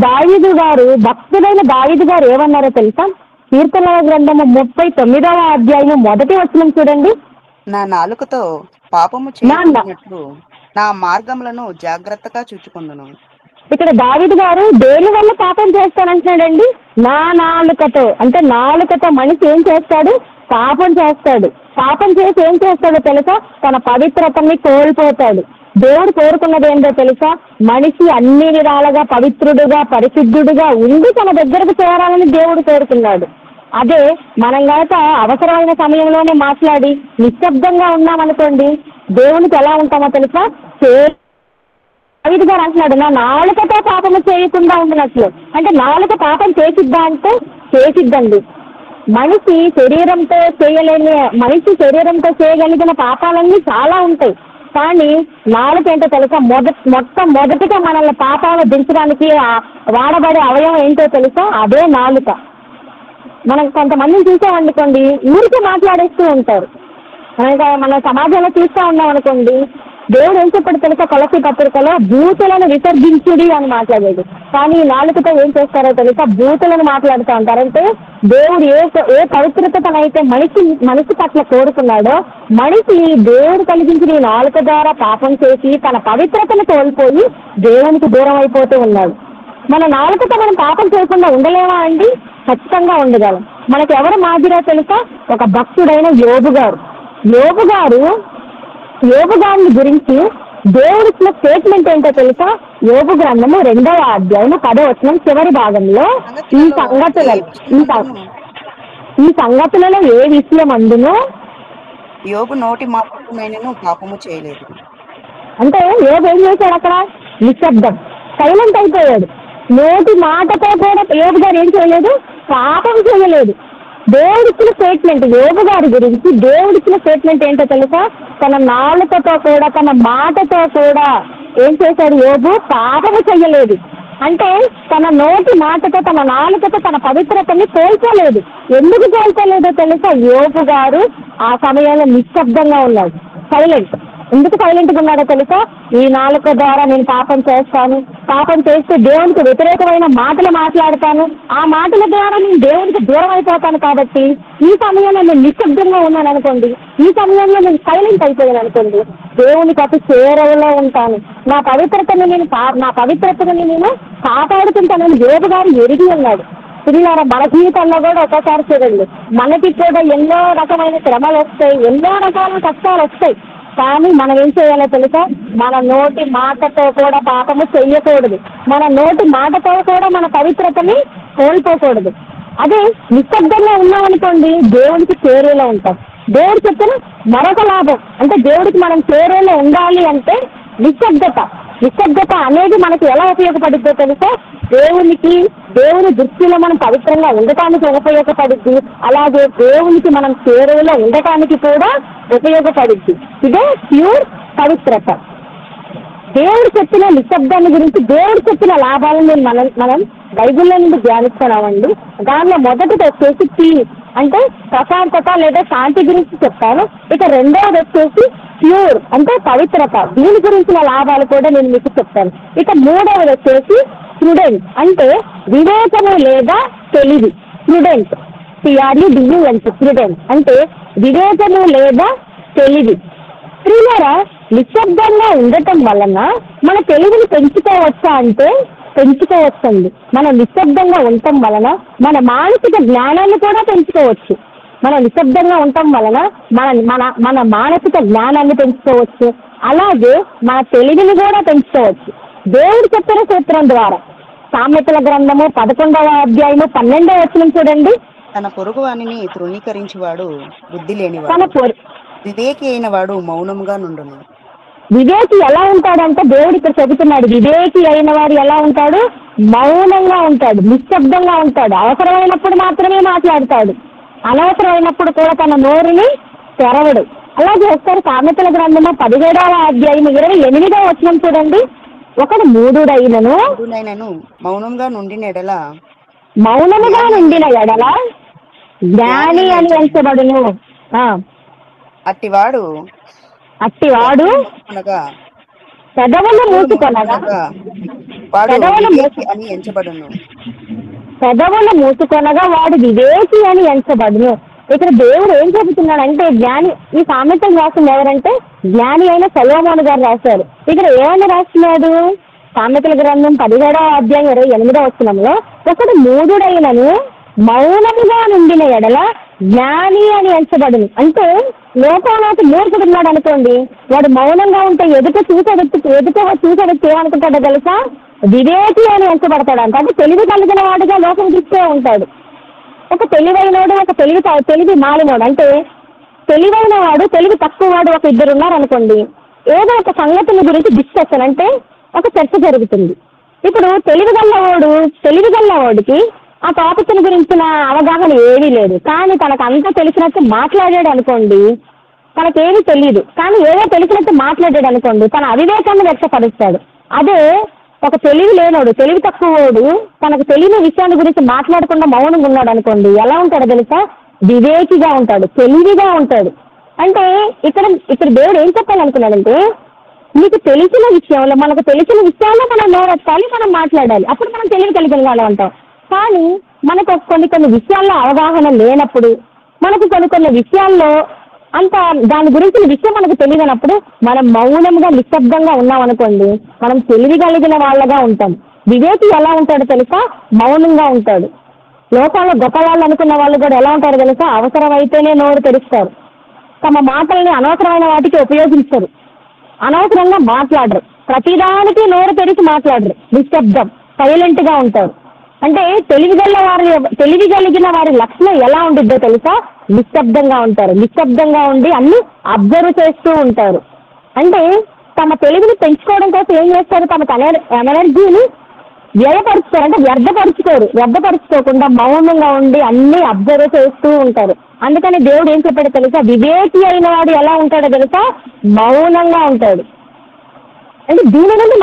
భక్తుడైన దావీదు గారు ఏమన్నారో తెలుసా? కీర్తనల గ్రంథము 39వ అధ్యాయం 1వ వచనం చూడండి. నా నాలుకతో పాపము చేయనట్లు నా మార్గములను జాగ్రత్తగా చూచుకుందును. ఇక్కడ దావీదు గారు దేని వల్ల పాపం చేస్తానంటున్నాడండి? నా నాలుకతో. అంటే నాలుకతో మనిషి ఏం చేస్తాడు? పాపం చేస్తాడు. పాపం చేసి ఏం చేస్తాడో తెలుసా? తన పవిత్రతని కోల్పోతాడు. దేవుడు కోరుకున్నది ఏంటో తెలుసా? మనిషి అన్ని విధాలుగా పవిత్రుడుగా పరిశుద్ధుడుగా ఉండి తన దగ్గరకు చేరాలని దేవుడు కోరుకున్నాడు. అదే మనం కనుక అవసరమైన సమయంలోనే మాట్లాడి నిశ్శబ్దంగా ఉన్నామనుకోండి, దేవునికి ఎలా ఉంటామో తెలుసా? దావీదు గారు అంటున్నాడు, నా నాలుకతో పాపము చేయకుండా ఉండినట్లు. అంటే నాలుక పాపం చేసిద్దా అంటే చేసిద్దండి. మనిషి శరీరంతో చేయగలిగిన పాపాలన్నీ చాలా ఉంటాయి. కానీ నాలుక ఏంటో తెలుసా? మొదటిగా మనల్ని పాపాలు దించడానికి వాడబడే అవయవం ఏంటో తెలుసా? అదే నాలుక. మనం కొంతమందిని చూసామనుకోండి, ఊరికే మాట్లాడేస్తూ ఉంటారు. మన సమాజంలో చూస్తూ ఉన్నాం అనుకోండి, దేవుడు ఏం చెప్పాడు తెలుసా? కొలసీ పత్రికలో భూతులను విసర్జించుడి అని మాట్లాడేది. కానీ నాలుకతో ఏం చేస్తారో తెలుసా? భూతులను మాట్లాడుతూ ఉంటారు. అంటే దేవుడు ఏ పవిత్రతనైతే మనిషి పట్ల కోరుకున్నాడో, మనిషి దేవుడు కలిగించిన ఈ నాలుక ద్వారా పాపం చేసి తన పవిత్రతను కోల్పోయి దేవునికి దూరం అయిపోతూ ఉన్నాడు. మన నాలుకతో మనం పాపం చేయకుండా ఉండలేమా అండి? ఖచ్చితంగా ఉండగలం. మనకి ఎవరు మాదిరో తెలుసా? ఒక భక్తుడైన యోబు గారిని గురించి దేవుడిచ్చిన స్టేట్మెంట్ ఏంటో తెలుసా? యోబు గ్రంథము 2వ అధ్యాయం 10వ వచనం చివరి భాగంలో ఈ సంగతులలో ఏ విషయం అందును యోబు నోటి మాటను పాపము చేయలేదు. అంటే యోబు ఏం చేశాడు? అక్కడ నిశ్శబ్దం, సైలెంట్ అయిపోయాడు. నోటి మాటతో కూడా యోబు గారు ఏం చేయలేదు? పాపం చేయలేదు. దేవుడిచ్చిన స్టేట్మెంట్ యోబు గారి గురించి దేవుడిచ్చిన స్టేట్మెంట్ ఏంటో తెలుసా? తన నాలుకతో కూడా తన మాటతో కూడా ఏం చేశాడు? యోబు పాపము చెయ్యలేదు. అంటే తన నోటి మాటతో తన నాలుకతో తన పవిత్రతని కోల్పోలేదు. ఎందుకు కోల్పోలేదో తెలుసా? యోబు గారు ఆ సమయంలో నిశ్శబ్దంగా ఉన్నాడు, సైలెంట్. ఎందుకు సైలెంట్గా ఉన్నాడో తెలుసా? ఈ నాలుక ద్వారా నేను పాపం చేస్తాను, పాపం చేస్తే దేవునికి వ్యతిరేకమైన మాటలు మాట్లాడతాను, ఆ మాటల ద్వారా నేను దేవునికి దూరం అయిపోతాను. కాబట్టి ఈ సమయంలో నేను నిశ్శబ్దంగా ఉన్నాను అనుకోండి, ఈ సమయంలో నేను సైలెంట్ అయిపోయాను అనుకోండి, దేవునికి అతి చేరువలో ఉంటాను, నా పవిత్రతను నేను కాపాడుకుంటానని యోబు గారు ఎరిగి ఉన్నాడు. పిల్లల మన జీవితంలో కూడా ఒకసారి చూడండి, మనకి కూడా ఎన్నో రకమైన శ్రమలు వస్తాయి, ఎన్నో రకాల కష్టాలు వస్తాయి. కానీ మనం ఏం చేయాలో తెలుసా? మన నోటి మాటతో కూడా పాపము చెయ్యకూడదు. మన నోటి మాటతో కూడా మన పవిత్రతని కోల్పోకూడదు. అదే నిశ్శబ్దంగా ఉన్నామనుకోండి, దేవుడికి చేరువలో ఉంటాం. దేవుడు చెప్పిన మరొక లాభం అంటే దేవుడికి మనం చేరువలో ఉండాలి అంటే నిశ్శబ్దత అనేది మనకు ఎలా ఉపయోగపడుద్దో తెలుసా? దేవుని దృష్టిలో మనం పవిత్రంగా ఉండటానికి ఉపయోగపడుద్ది. అలాగే దేవునికి మనం చేరువలో ఉండటానికి కూడా ఉపయోగపడుద్ది. ఇదే ప్యూర్ పవిత్రత. దేవుడు చెప్పిన నిశ్శబ్దాన్ని గురించి, దేవుడు చెప్పిన లాభాలను మనం బైబిల్లో నుండి ధ్యానిస్తున్నామండి. దానిలో మొదటిది వచ్చేసి పీస్ అంటే ప్రశాంతత లేదా శాంతి గురించి చెప్తాను. ఇక రెండవది వచ్చేసి ప్యూర్ అంటే పవిత్రత, దీని గురించిన లాభాలు కూడా నేను మీకు చెప్తాను. ఇక మూడవది వచ్చేసి ప్రుడెంట్ అంటే వివేకము లేదా తెలివి. ప్రుడెంట్ ప్రుడెంట్ అంటే వివేకము లేదా తెలివి. స్త్రీలరా, నిశ్శబ్దంగా ఉండటం వలన మన తెలివిని పెంచుకోవచ్చా అంటే పెంచుకోవచ్చండి. మనం నిశ్శబ్దంగా ఉండటం వలన మన మానసిక జ్ఞానాన్ని కూడా పెంచుకోవచ్చు. మనం నిశ్శబ్దంగా ఉండటం వలన మన మానసిక జ్ఞానాన్ని పెంచుకోవచ్చు, అలాగే మన తెలివిని కూడా పెంచుకోవచ్చు. దేవుడు చెప్పిన సూత్రం ద్వారా సామెతల గ్రంథము 11వ అధ్యాయము 12వ వచనం చూడండి. తన పొరుగు వానిని తృణీకరించువాడు బుద్ధి లేనివాడు, వివేకి అయిన వాడు మౌనముగా నుండును. వివేకి ఎలా ఉంటాడంటే దేవుడు ఇక్కడ చెబుతున్నాడు, వివేకి అయిన వాడు ఎలా ఉంటాడు? మౌనంగా ఉంటాడు, నిశ్శబ్దంగా ఉంటాడు. అవసరమైనప్పుడు మాత్రమే మాట్లాడతాడు, అనవసరమైనప్పుడు కూడా తన నోరుని తెరవడు. అలాగే ఒకసారి సామెతల గ్రంథము 17వ అధ్యాయం 28వ వచనం చూడండి. ఒకడు మూఢుడైనను మౌనంగా నుండిన ఎడల జ్ఞాని అని ఎంచబడును. అట్టివాడు పెదవులు మూసుకొనగా వాడు వివేకి అని ఎంచబడును. ఇక్కడ దేవుడు ఏం చెబుతున్నాడంటే జ్ఞాని, ఈ సామెతలు రాసింది ఎవరంటే జ్ఞాని అయిన సొలొమోను గారు రాశారు. ఇక్కడ ఏమని రాస్తున్నాడు? సామెతల గ్రంథం 17వ అధ్యాయం 28వ వచనంలో ఒకడు మూఢుడైనను మౌనముగా నుండిన ఎడల జ్ఞాని అని ఎంచబడును. అంటే లోకాలకు మూర్ఖుడున్నాడు అనుకోండి, వాడు మౌనంగా ఉంటే ఎదుట చూసే వ్యక్తి ఏమనుకుంటాడో తెలుసా? వివేకి అని ఎంచబడతాడంట. అంటే తెలివి కలిగిన వాడుగా లోకం చూస్తూ ఉంటాడు. ఒక తెలివైనవాడు, ఒక తెలివి మాలినవాడు. అంటే తెలివైన వాడు, తెలివి తక్కువ వాడు ఒక ఇద్దరు ఉన్నారనుకోండి, ఏదో ఒక సంగతిని గురించి డిస్కషన్ అంటే ఒక చర్చ జరుగుతుంది. ఇప్పుడు తెలివిగల్లవాడికి ఆ టాపిక్ గురించిన అవగాహన ఏమీ లేదు, కానీ తనకు అంతా తెలిసినట్టు మాట్లాడాడు అనుకోండి, తనకేమీ తెలియదు, కానీ ఏదో తెలిసినట్టు మాట్లాడాడు అనుకోండి, తన అవివేకాన్ని వ్యక్తపరుస్తాడు. అదే ఒక తెలివి లేనోడు, తెలివి తక్కువోడు తనకు తెలియని విషయాన్ని గురించి మాట్లాడకుండా మౌనంగా ఉన్నాడు అనుకోండి, ఎలా ఉంటాడో తెలుసా? వివేకిగా ఉంటాడు, తెలివిగా ఉంటాడు. అంటే ఇక్కడ దేవుడు ఏం చెప్పాలనుకున్నాడంటే, మీకు తెలిసిన విషయంలో, మనకు తెలిసిన విషయాల్లో మనం నోరెత్తాలి, మనం మాట్లాడాలి, అప్పుడు మనం తెలివి కలిగిన వాళ్ళం అంటాం. కానీ మనకు కొన్ని విషయాల్లో అవగాహన లేనప్పుడు, మనకు కొన్ని విషయాల్లో అంత దాని గురించిన విషయం మనకు తెలియనప్పుడు మనం మౌనంగా నిశ్శబ్దంగా ఉన్నాం అనుకోండి, మనం తెలివి కలిగిన వాళ్ళగా ఉంటాం. వివేకి ఎలా ఉంటాడో తెలుసా? మౌనంగా ఉంటాడు. లోకంలో గొప్ప వాళ్ళు అనుకున్న వాళ్ళు కూడా ఎలా ఉంటారో తెలుసా? అవసరమైతేనే నోరు తెరుస్తారు. తమ మాటల్ని అనవసరమైన వాటికి ఉపయోగించరు, అనవసరంగా మాట్లాడరు, ప్రతిదానికి నోరు తెరిచి మాట్లాడరు, నిశ్శబ్దం, సైలెంట్ గా ఉంటారు. అంటే తెలివి కలిగిన వారి లక్షణం ఎలా ఉండిద్దో తెలుసా? నిశ్శబ్దంగా ఉంటారు, నిశ్శబ్దంగా ఉండి అన్ని అబ్జర్వ్ చేస్తూ ఉంటారు. అంటే తమ తెలివిని పెంచుకోవడం కోసం ఏం చేస్తారు? తమ ఎనర్జీని వ్యయపరుచుతారు, అంటే వ్యర్థపరుచుకోకుండా మౌనంగా ఉండి అన్ని అబ్జర్వ్ చేస్తూ ఉంటారు. అందుకని దేవుడు ఏం చెప్పాడో తెలుసా? వివేకి అయిన వాడు ఎలా ఉంటాడో తెలుసా? మౌనంగా ఉంటాడు. అంటే దీని నుండి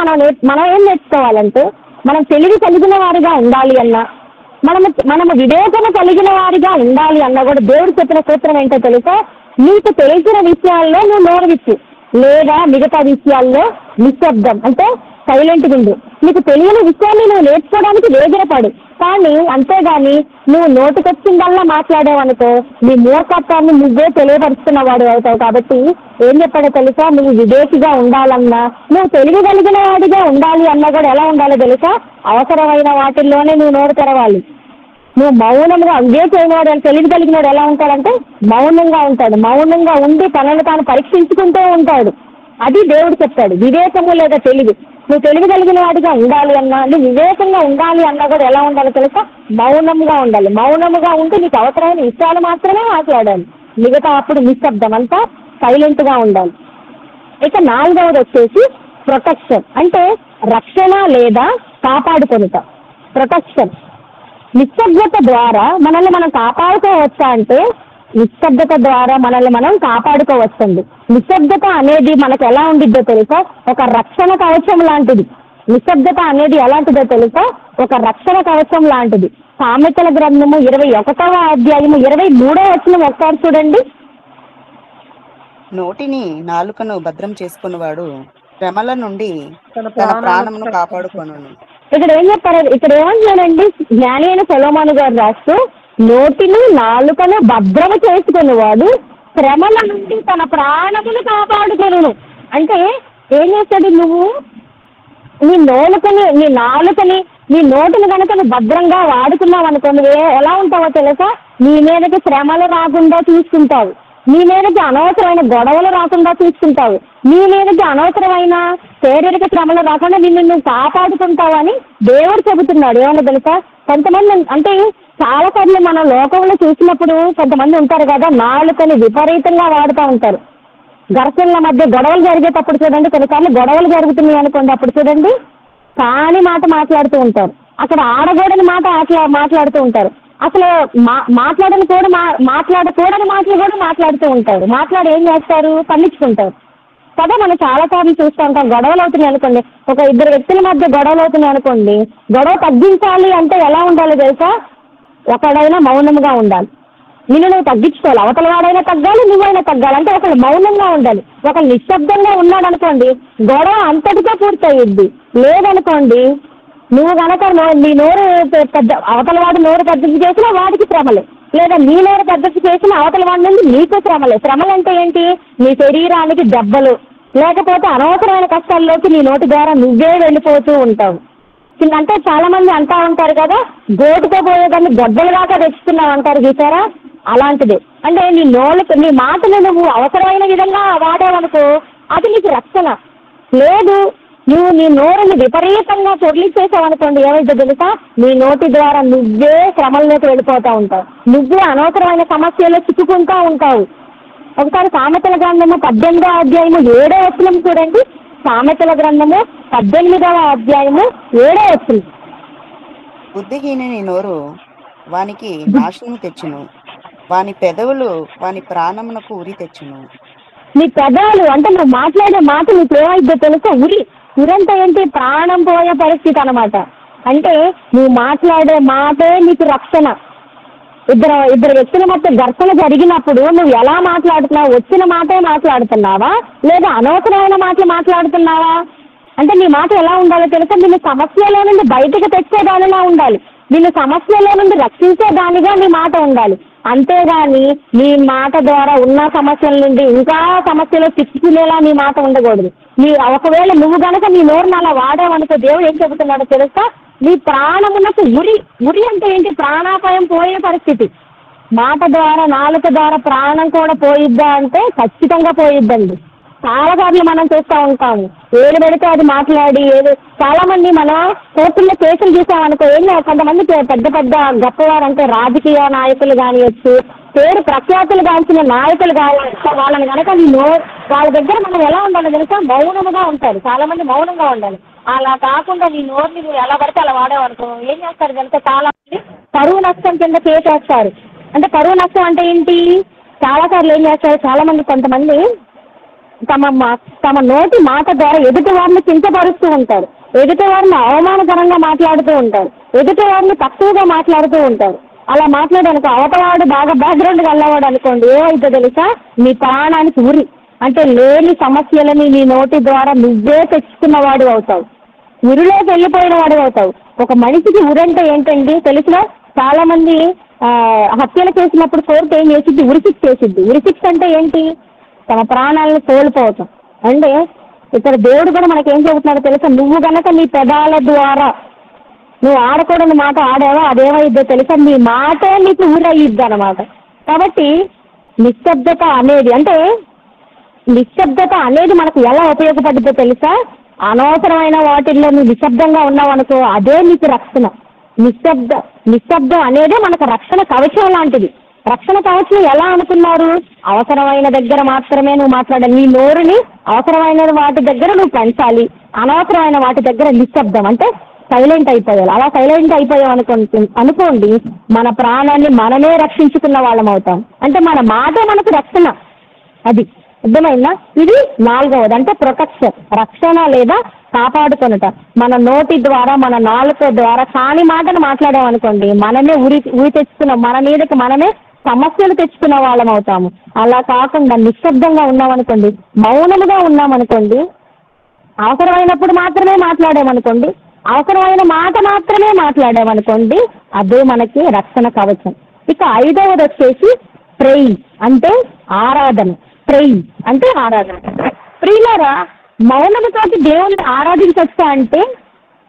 మనం ఏం నేర్చుకోవాలంటే, మనం తెలివి కలిగిన వారిగా ఉండాలి అన్నా, మనము వివేచన కలిగిన వారిగా ఉండాలి అన్నా కూడా దేవుడు చెప్పిన సూత్రం ఏంటో తెలుసా? నీకు తెలిసిన విషయాల్లో నువ్వు నోరు విప్పు, లేదా మిగతా విషయాల్లో నిశ్శబ్దం, అంటే సైలెంట్గా ఉండు. నీకు తెలియని విషయాన్ని నువ్వు నేర్చుకోవడానికి వేగిరపడు, కానీ అంతేగాని నువ్వు నోటికొచ్చిందల్లా మాట్లాడావనుకో నీ మూర్ఖత్వాన్ని నువ్వే తెలియపరుస్తున్న వాడు అవుతావు. కాబట్టి ఏం చెప్పాడో తెలుసా? నువ్వు వివేకిగా ఉండాలన్నా, నువ్వు తెలివి కలిగిన వాడిగా ఉండాలి అన్నా కూడా ఎలా ఉండాలో తెలుసా? అవసరమైన వాటిల్లోనే నువ్వు నోరు తెరవాలి. నువ్వు మౌనంగా, వివేకమైన వాడు, తెలివి కలిగిన వాడు ఎలా ఉంటాడంటే మౌనంగా ఉంటాడు. మౌనంగా ఉండి తనను తాను పరీక్షించుకుంటూ ఉంటాడు. అది దేవుడు చెప్తాడు, వివేకము లేదా తెలివి. నువ్వు తెలివి కలిగిన వాడిగా ఉండాలి అన్నా, నువ్వు వివేకంగా ఉండాలి అన్నా కూడా ఎలా ఉండాలో తెలుసా? మౌనంగా ఉండాలి. మౌనముగా ఉంటే నీకు అవసరమైన విషయాలు మాత్రమే మాట్లాడాలి, మిగతా అప్పుడు నిశ్శబ్దం, అంతా సైలెంట్గా ఉండాలి. ఇక 4వది వచ్చేసి ప్రొటెక్షన్, అంటే రక్షణ లేదా కాపాడుకొనుట. ప్రొటెక్షన్, నిశ్శబ్దత ద్వారా మనల్ని మనం కాపాడుకోవచ్చా అంటే, నిశ్శబ్దత ద్వారా మనల్ని మనం కాపాడుకోవచ్చండి. నిశ్శబ్దత అనేది మనకు ఎలా ఉండిద్దో తెలుసా? ఒక రక్షణ కవచం లాంటిది. నిశ్శబ్దత అనేది ఎలాంటిదో తెలుసా? ఒక రక్షణ కవచం లాంటిది. సామెతల గ్రంథము 21వ అధ్యాయము 23వ వచనం ఒకసారి చూడండి. నోటిని నాలుకను భద్రం చేసుకున్నవాడు శ్రమల నుండి తన ప్రాణమును కాపాడుకొను. ఇక్కడ ఏం చెప్పారు? ఇక్కడ ఏమంటున్నాడండి జ్ఞాని అయిన సొలొమోను గారు రాస్తూ, నోటిని నాలుకను భద్రము చేసుకునేవాడు శ్రమల నుండి తన ప్రాణమును కాపాడుకొను. అంటే ఏం చేస్తాడు? నువ్వు నీ నాలుకని నీ నోటిని కనుక నువ్వు భద్రంగా వాడుకున్నావు అనుకో, నువ్వు ఎలా ఉంటావో తెలుసా? నీ మీదకి శ్రమలు రాకుండా చూసుకుంటావు, నీ మీదకి అనవసరమైన గొడవలు రాకుండా చూసుకుంటావు, నీ మీదకి అనవసరమైన శారీరక శ్రమలు రాకుండా నువ్వు కాపాడుకుంటావు అని దేవుడు చెబుతున్నాడు. ఏమన్నా తెలుసా? కొంతమంది అంటే చాలా సార్లు మన లోకంలో చూసినప్పుడు కొంతమంది ఉంటారు కదా, నాలుకని విపరీతంగా వాడుతూ ఉంటారు. ఘర్షణల మధ్య గొడవలు జరిగేటప్పుడు చూడండి, కొన్నిసార్లు గొడవలు జరుగుతున్నాయి అనుకోండి, అప్పుడు చూడండి కాని మాట మాట్లాడుతూ ఉంటారు, అక్కడ ఆడగూడని మాట మాట్లాడుతూ ఉంటారు, అసలు మాట్లాడకూడని మాటలు కూడా మాట్లాడుతూ ఉంటారు. మాట్లాడి ఏం చేస్తారు? ఖండించుకుంటారు కదా. మనం చాలా సార్లు చూస్తూ ఉంటాం. గొడవలు అవుతున్నాయి అనుకోండి, ఒక ఇద్దరు వ్యక్తుల మధ్య గొడవలు అవుతున్నాయి అనుకోండి, గొడవ తగ్గించాలి అంటే ఎలా ఉండాలో తెలుసా? ఒకడైనా మౌనంగా ఉండాలి, నువ్వు తగ్గించుకోవాలి, అవతల వాడైనా తగ్గాలి, నువ్వైనా తగ్గాలి. అంటే ఒకళ్ళు మౌనంగా ఉండాలి. ఒకళ్ళు నిశ్శబ్దంగా ఉన్నాడు అనుకోండి, గొడవ అంతటితో పూర్తయ్యిద్ది. లేదనుకోండి, నువ్వు కనుక నీ నోరు పెద్ద, అవతల వాడు నోరు పెద్దది చేసినా వాడికి శ్రమలే, లేదా నీ నోరు పెద్దది చేసినా అవతల వాడి నుండి నీకు శ్రమలే. శ్రమలు అంటే ఏంటి? నీ శరీరానికి దెబ్బలు, లేకపోతే అనవసరమైన కష్టాల్లోకి నీ నోటి ద్వారా నువ్వే వెళ్ళిపోతూ ఉంటావు. అంటే చాలా మంది అంటా ఉంటారు కదా, గోటుతో పోయేదాన్ని గొడ్డలు దాకా తెచ్చుకున్నావు అంటారు చూసారా? అలాంటిది. అంటే నీ మాటలు నువ్వు అవసరమైన విధంగా వాడావనుకో అది నీకు రక్షణ. లేదు, నువ్వు నీ నోరుని విపరీతంగా పొర్లిచేసావు అనుకోండి, ఏమైతే తెలుసా? నీ నోటి ద్వారా నువ్వే శ్రమల్లోకి వెళ్ళిపోతూ ఉంటావు, నువ్వే అనవసరమైన సమస్యల్లో చిక్కుకుంటూ ఉంటావు. ఒకసారి సామెతల గ్రంథము 18వ అధ్యాయము 7వ వచనం చూడండి. సామెతల గ్రంథము 18వ అధ్యాయము 7వ వచనం. బుద్ధిహీనుని నోరు వానికి నాశనము తెచ్చును, వాని పెదవులు వాని ప్రాణమునకు ఉరి తెచ్చును. నీ పెదాలు అంటే నువ్వు మాట్లాడే మాట నీకు ఏమైందో తెలుసా? ఉరంటే ఏంటి? ప్రాణం పోయే పరిస్థితి అనమాట. అంటే నువ్వు మాట్లాడే మాటే నీకు రక్షణ. ఇద్దరు వ్యక్తుల మధ్య ఘర్షణ జరిగినప్పుడు నువ్వు ఎలా మాట్లాడుతున్నావు? వచ్చిన మాటే మాట్లాడుతున్నావా లేదా అనవసరమైన మాటలు మాట్లాడుతున్నావా? అంటే నీ మాట ఎలా ఉండాలో తెలుసా? నిన్ను సమస్యలో నుండి బయటకు తెచ్చేదానిలా ఉండాలి, నిన్ను సమస్యలో నుండి రక్షించేదానిగా నీ మాట ఉండాలి. అంతేగాని నీ మాట ద్వారా ఉన్న సమస్యల నుండి ఇంకా సమస్యలో చిక్కుకునేలా నీ మాట ఉండకూడదు. ఒకవేళ నువ్వు గనక నీ నోరును అలా వాడావనుకో, దేవుడు ఏం చెబుతున్నాడో తెలుసా? నీ ప్రాణమునకు ఉరి అంటే ఏంటి? ప్రాణాపాయం పోయే పరిస్థితి. మాట ద్వారా, నాలుక ద్వారా ప్రాణం కూడా పోయిద్దా అంటే ఖచ్చితంగా పోయిద్దండి. చాలా సార్లు మనం చూస్తూ ఉంటాము, ఏది పెడితే అది మాట్లాడి చాలా మంది మనం కోర్టుల్లో కేసులు చూసామనుకో, ఏం లేదు, కొంతమంది పెద్ద పెద్ద గొప్పవారు అంటే రాజకీయ నాయకులు కానివచ్చు, పేరు ప్రఖ్యాతులు గాంచిన నాయకులు కావచ్చు, వాళ్ళని కనుక వాళ్ళ దగ్గర మనం ఎలా ఉండాలో తెలుసా? మౌనముగా ఉంటారు. చాలా మంది మౌనంగా ఉండాలి. అలా కాకుండా నీ నోరుని నువ్వు ఎలా పడితే అలా వాడేవనుకో, ఏం చేస్తారు కనుక చాలా మంది పరువు నష్టం కింద కేసేస్తారు. అంటే పరువు నష్టం అంటే ఏంటి? చాలా సార్లు ఏం చేస్తారు, చాలా మంది కొంతమంది తమ నోటి మాట ద్వారా ఎదుటి వారిని కించపరుస్తూ ఉంటారు, ఎదుటి వారిని అవమానకరంగా మాట్లాడుతూ ఉంటారు, ఎదుటి వారిని తక్కువగా మాట్లాడుతూ ఉంటారు. అలా మాట్లాడనుకో, అవతవాడు బాగా బ్యాక్గ్రౌండ్ వెళ్ళవాడు అనుకోండి, ఏమైతే తెలుసా? నీ ప్రాణానికి ఉరి. అంటే లేని సమస్యలని నీ నోటి ద్వారా నువ్వే తెచ్చుకున్నవాడు అవుతావు, ఉరిలోకి వెళ్ళిపోయిన వాడు అవుతావు. ఒక మనిషికి ఉరంటే ఏంటండి తెలుసునా? చాలా మంది హత్యలు చేసినప్పుడు కోర్టు ఏం చేసిద్ది? ఉరిశిక్ష చేసిద్ది. ఉరిశిక్ష అంటే ఏంటి? తమ ప్రాణాలను కోల్పోవటం. అంటే ఇక్కడ దేవుడు కూడా మనకేం చెబుతున్నాడో తెలుసా? నువ్వు గనక నీ పెదాల ద్వారా నువ్వు ఆడకూడని మాట ఆడావో అదేమైద్దో తెలుసా? నీ మాటే నీకు ఊరయ్యిద్ది అనమాట. కాబట్టి నిశ్శబ్దత అనేది మనకు ఎలా ఉపయోగపడుద్దో తెలుసా? అనవసరమైన వాటిల్లో నువ్వు నిశ్శబ్దంగా ఉన్నావు అనుకో, అదే నీకు రక్షణ. నిశ్శబ్దం అనేదే మనకు రక్షణ కవచం లాంటిది. రక్షణ కవచం ఎలా అనుకున్నారు? అవసరమైన దగ్గర మాత్రమే నువ్వు మాట్లాడాలి. నీ నోరుని అవసరమైన వాటి దగ్గర నువ్వు పెంచాలి, అనవసరమైన వాటి దగ్గర నిశ్శబ్దం అంటే సైలెంట్ అయిపోయాలి. అలా సైలెంట్ అయిపోయాం అనుకోండి, మన ప్రాణాన్ని మనమే రక్షించుకున్న వాళ్ళం అవుతాం. అంటే మన మాట మనకు రక్షణ. అది అర్థమైందా? ఇది 4వది, అంటే ప్రొటెక్షన్, రక్షణ లేదా కాపాడుకొనుట. మన నోటి ద్వారా, మన నాలుక ద్వారా కాని మాటను మాట్లాడామనుకోండి, మనమే ఉరి తెచ్చుకున్నాం, మన మీదకి మనమే సమస్యలు తెచ్చుకున్న వాళ్ళం అవుతాము. అలా కాకుండా నిశ్శబ్దంగా ఉన్నామనుకోండి, మౌనముగా ఉన్నామనుకోండి, అవసరమైనప్పుడు మాత్రమే మాట్లాడామనుకోండి, అవసరమైన మాట మాత్రమే మాట్లాడామనుకోండి, అదే మనకి రక్షణ కవచం. ఇక 5వది వచ్చేసి ప్రేయింగ్ అంటే ఆరాధన. ప్రేయింగ్ అంటే ఆరాధన. ప్రియులారా, మౌనముతోటి దేవుణ్ణి ఆరాధించొచ్చా అంటే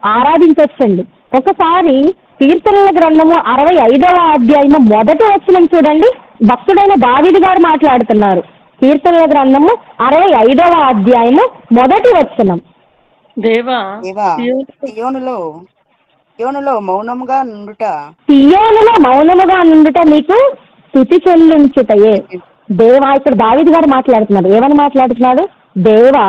ఆరాధించొచ్చండి. ఒకసారి కీర్తనల గ్రంథము 65వ అధ్యాయము 1వ వచనం చూడండి. భక్తుడైన దావీదు గారు మాట్లాడుతున్నారు. కీర్తనల గ్రంథము 65వ అధ్యాయము 1వ వచనం. దేవా సియోనులో మౌనముగా నుండుట నీకు స్తుతి చెల్లించుటయే. దేవా, ఇక్కడ దావీదు గారు మాట్లాడుతున్నారు. ఏమని మాట్లాడుతున్నాడు? దేవా,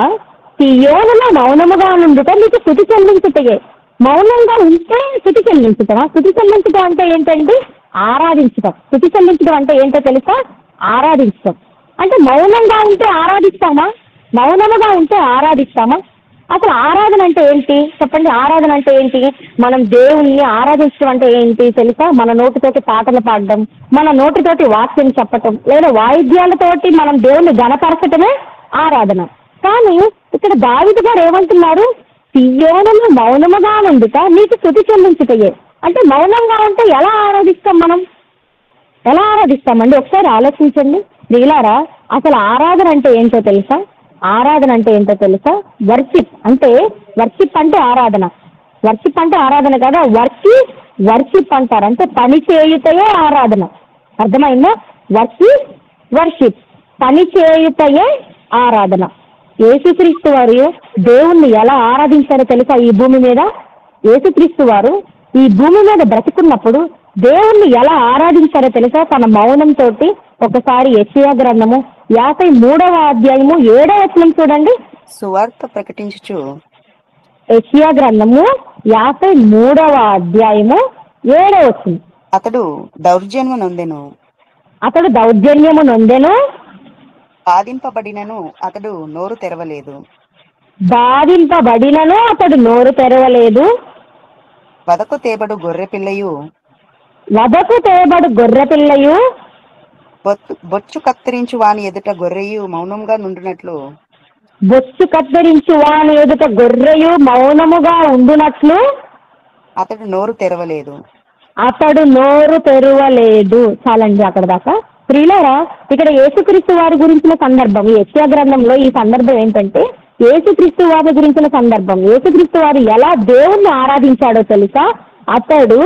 సియోనులో మౌనముగా నుండుట నీకు స్తుతి చెల్లించుటయే. మౌనంగా ఉంటే స్తుతి చెల్లించుతావా? స్తుతి చెల్లించడం అంటే ఏంటండి? ఆరాధించటం. స్తుతి చెల్లించడం అంటే ఏంటో తెలుసా? ఆరాధించటం. అంటే మౌనంగా ఉంటే ఆరాధిస్తామా? మౌనముగా ఉంటే ఆరాధిస్తామా? అసలు ఆరాధన అంటే ఏంటి చెప్పండి? ఆరాధన అంటే ఏంటి? మనం దేవుణ్ణి ఆరాధించడం అంటే ఏంటి తెలుసా? మన నోటితోటి పాటలు పాడడం, మన నోటితోటి వాక్యం చెప్పటం, లేదా వాయిద్యాలతోటి మనం దేవుణ్ణి గణపరచటమే ఆరాధన. కానీ ఇక్కడ దావీదు గారు ఏమంటున్నారు? సియోనులో మౌనముగా నుండుట నీకు స్తుతి చెల్లించుటయే. అంటే మౌనంగా ఉంటే ఎలా ఆరాధిస్తాం? మనం ఎలా ఆరాధిస్తామండి? ఒకసారి ఆలోచించండి ప్రియులారా. అసలు ఆరాధన అంటే ఏంటో తెలుసా? ఆరాధన అంటే ఏంటో తెలుసా? వర్షిప్ అంటే ఆరాధన. వర్షిప్ అంటే ఆరాధన కదా, వర్షిప్ అంటారు. అంటే పని చేయుటయే ఆరాధన. అర్థమైందా? వర్షిప్ పని చేయుటయే ఆరాధన. యేసుక్రీస్తు వారు దేవుణ్ణి ఎలా ఆరాధించారో తెలుసా? ఈ భూమి మీద యేసుక్రీస్తు వారు ఈ భూమి మీద బ్రతుకున్నప్పుడు దేవుణ్ణి ఎలా ఆరాధించారో తెలుసా? తన మౌనంతో. ఒకసారి యెషయా గ్రంథము 53వ అధ్యాయము 7వ వచనం చూడండి. సువార్త ప్రకటించుచు. యెషయా గ్రంథము 53వ అధ్యాయము 7వ వచనం. అతడు దౌర్జన్యము నొందెను, బాధింపబడినను అతడు నోరు తెరవలేదు. బాధింపబడినను అతడు నోరు తెరవలేదు. వదకు తేబడు గొర్రెపిల్లయు వదకు తేబడు గొర్రెపిల్లయు బొచ్చు కత్తిరించు వాని ఎదుట గొర్రెయు మౌనంగా నుండినట్లు బొచ్చు కత్తిరించు వాని ఎదుట గొర్రెయు మౌనముగా ఉండునట్లు అతడు నోరు తెరవలేదు. అతడు నోరు తెరవలేదు. చాలండి అక్కడ దాకా. ప్రియులారా, ఇక్కడ యేసుక్రీస్తు వారి గురించిన సందర్భం, ఈ యెషయా గ్రంథంలో ఈ సందర్భం ఏంటంటే యేసుక్రీస్తు వారి గురించిన సందర్భం. యేసుక్రీస్తు వారు ఎలా దేవుణ్ణి ఆరాధించాడో తెలుసా? అతడు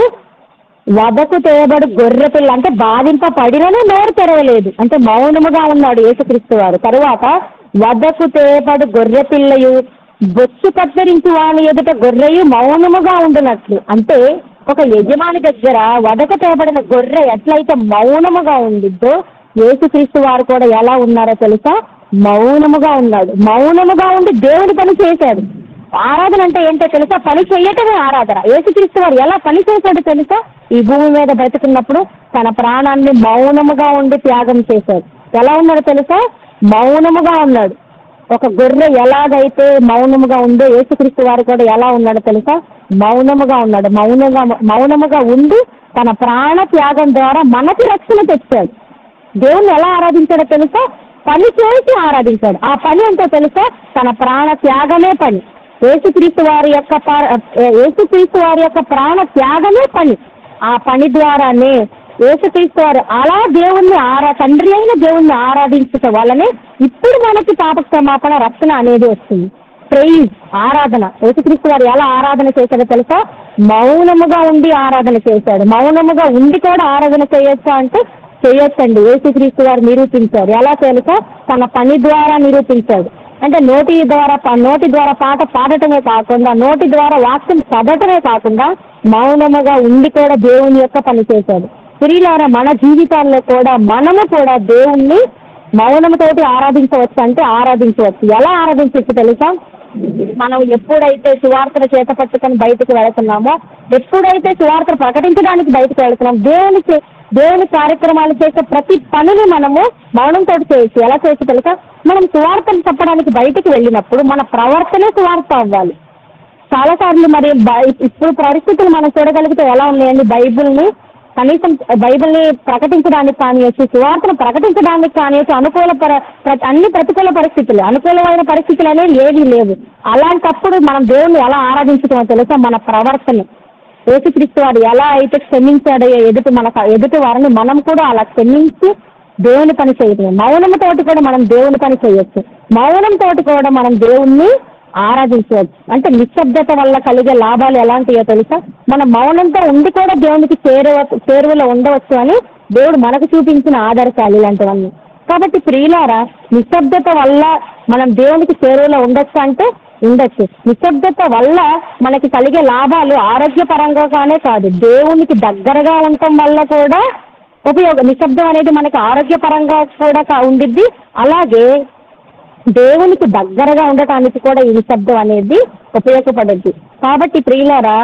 వదకు తేబడు గొర్రెపిల్ల అంటే బాధింపబడినను నోరు తెరవలేదు, అంటే మౌనముగా ఉన్నాడు యేసుక్రీస్తు వారు. తరువాత వదకు తేబడు గొర్రెపిల్లయు బొచ్చు కత్తిరించు వాని ఎదుట గొర్రెయు మౌనముగా ఉండునట్లు, అంటే ఒక యజమాని దగ్గర వదకు తేబడిన గొర్రె ఎట్లయితే మౌనముగా ఉండిద్దో యేసుక్రీస్తు వారు కూడా ఎలా ఉన్నారో తెలుసా? మౌనముగా ఉన్నాడు. మౌనముగా ఉండి దేవుడి పని చేశాడు. ఆరాధన అంటే ఏంటో తెలుసా? పని చేయటమే ఆరాధన. యేసుక్రీస్తు వారు ఎలా పని చేశాడో తెలుసా? ఈ భూమి మీద బ్రతుకున్నప్పుడు తన ప్రాణాన్ని మౌనముగా ఉండి త్యాగం చేశాడు. ఎలా ఉన్నాడో తెలుసా? మౌనముగా ఉన్నాడు. ఒక గొర్రె ఎలాగైతే మౌనముగా ఉందో యేసుక్రీస్తు వారు కూడా ఎలా ఉన్నాడో తెలుసా? మౌనముగా ఉన్నాడు. మౌనముగా ఉండి తన ప్రాణ త్యాగం ద్వారా మనకి రక్షణ తెచ్చాడు. దేవుణ్ణి ఎలా ఆరాధించాడో తెలుసా? పని చేసి ఆరాధించాడు. ఆ పని ఎంతో తెలుసా? తన ప్రాణ త్యాగమే పని. యేసుక్రీస్తు వారి యొక్క ప్రాణ త్యాగమే పని. ఆ పని ద్వారానే యేసుక్రీస్తు వారు అలా దేవుణ్ణి తండ్రి అయిన దేవుణ్ణి ఆరాధించటం వల్లనే ఇప్పుడు మనకి పాప క్షమాపణ రక్షణ అనేది వస్తుంది. ప్రైజ్, ఆరాధన. యేసుక్రీస్తు వారు ఎలా ఆరాధన చేశాడో తెలుసా? మౌనముగా ఉండి ఆరాధన చేశాడు. మౌనముగా ఉండి కూడా ఆరాధన చేయొచ్చా అంటే చేయొచ్చండి. యేసుక్రీస్తు వారు నిరూపించారు. ఎలా తెలుసా? తన పని ద్వారా నిరూపించాడు. అంటే నోటి ద్వారా పాట పాడటమే కాకుండా, నోటి ద్వారా వాక్యం చదవటమే కాకుండా మౌనముగా ఉండి కూడా దేవుని యొక్క పని చేశాడు. ప్రియులారా, మన జీవితాల్లో కూడా మనము కూడా దేవుణ్ణి మౌనముతోటి ఆరాధించవచ్చు అంటే ఆరాధించవచ్చు. ఎలా ఆరాధించవచ్చు తెలుసా? మనం ఎప్పుడైతే సువార్తను చేత పట్టుకొని బయటకు వెళుతున్నామో, ఎప్పుడైతే సువార్తను ప్రకటించడానికి బయటకు వెళుతున్నాం, దేవుని కార్యక్రమాలు చేసే ప్రతి పనిని మనము మౌనంతో చేయొచ్చు. ఎలా చేయొచ్చు తెలుసా? మనం సువార్తను చెప్పడానికి బయటకు వెళ్ళినప్పుడు మన ప్రవర్తనే సువార్త అవ్వాలి. చాలాసార్లు మరి ఇప్పుడు పరిస్థితులు మనం చూడగలిగితే ఎలా ఉన్నాయండి? కనీసం బైబిల్ని ప్రకటించడానికి కానివచ్చు, సువార్తను ప్రకటించడానికి కానివచ్చు, అన్ని ప్రతికూల పరిస్థితులు, అనుకూలమైన పరిస్థితులు అనేవి ఏవీ లేవు. అలాంటప్పుడు మనం దేవుణ్ణి ఎలా ఆరాధించడమో తెలుసా? మన ప్రవర్తన. యేసుక్రీస్తు వారు ఎలా అయితే క్షమించాడో ఎదుటి వారిని మనం కూడా అలా క్షమించి దేవుని పని చేయటమే. మౌనంతోటి కూడా మనం దేవుని పని చేయొచ్చు. మౌనంతో కూడా మనం దేవుణ్ణి ఆరాధించవచ్చు. అంటే నిశ్శబ్దత వల్ల కలిగే లాభాలు ఎలాంటివో తెలుసా? మన మౌనంతో ఉండి కూడా దేవునికి చేరువలో ఉండవచ్చు అని దేవుడు మనకు చూపించిన ఆదర్శాలు ఇలాంటివన్నీ. కాబట్టి ప్రియులారా, నిశ్శబ్దత వల్ల మనం దేవునికి చేరువలో ఉండొచ్చు అంటే ఉండొచ్చు. నిశ్శబ్దత వల్ల మనకి కలిగే లాభాలు ఆరోగ్యపరంగానే కాదు, దేవునికి దగ్గరగా ఉండటం వల్ల కూడా నిశ్శబ్దం అనేది మనకి ఆరోగ్యపరంగా కూడా ఉండిద్ది. అలాగే దేవునికి దగ్గరగా ఉండటానికి కూడా ఈ నిశ్శబ్దం అనేది ఉపయోగపడుద్ది. కాబట్టి ప్రియులారా,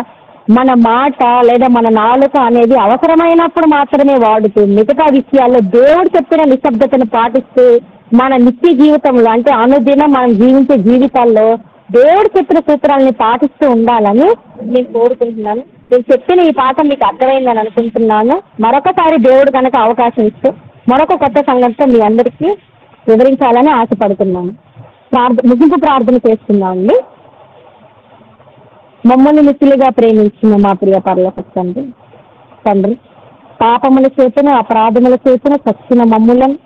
మన మాట లేదా మన నాలుక అనేది అవసరమైనప్పుడు మాత్రమే వాడుతూ, మిగతా విషయాల్లో దేవుడు చెప్పిన నిశ్శబ్దతను పాటిస్తూ మన నిత్య జీవితంలో అంటే అనుదినం మనం జీవించే జీవితాల్లో దేవుడు చెప్పిన సూత్రాలని పాటిస్తూ ఉండాలని నేను కోరుకుంటున్నాను. నేను చెప్పిన ఈ పాఠం మీకు అర్థమైందని అనుకుంటున్నాను. మరొకసారి దేవుడు కనుక అవకాశం ఇస్తూ మరొక కొత్త సంగతితో మీ అందరికీ వివరించాలని ఆశపడుతున్నాను. ముగింపు ప్రార్థన చేస్తున్నామండి. మమ్మల్ని మిత్రులుగా ప్రేమించిన మా ప్రియ పరలోక తండ్రి, పాపముల చేతను అపరాధముల చేతను చచ్చిన మమ్ములను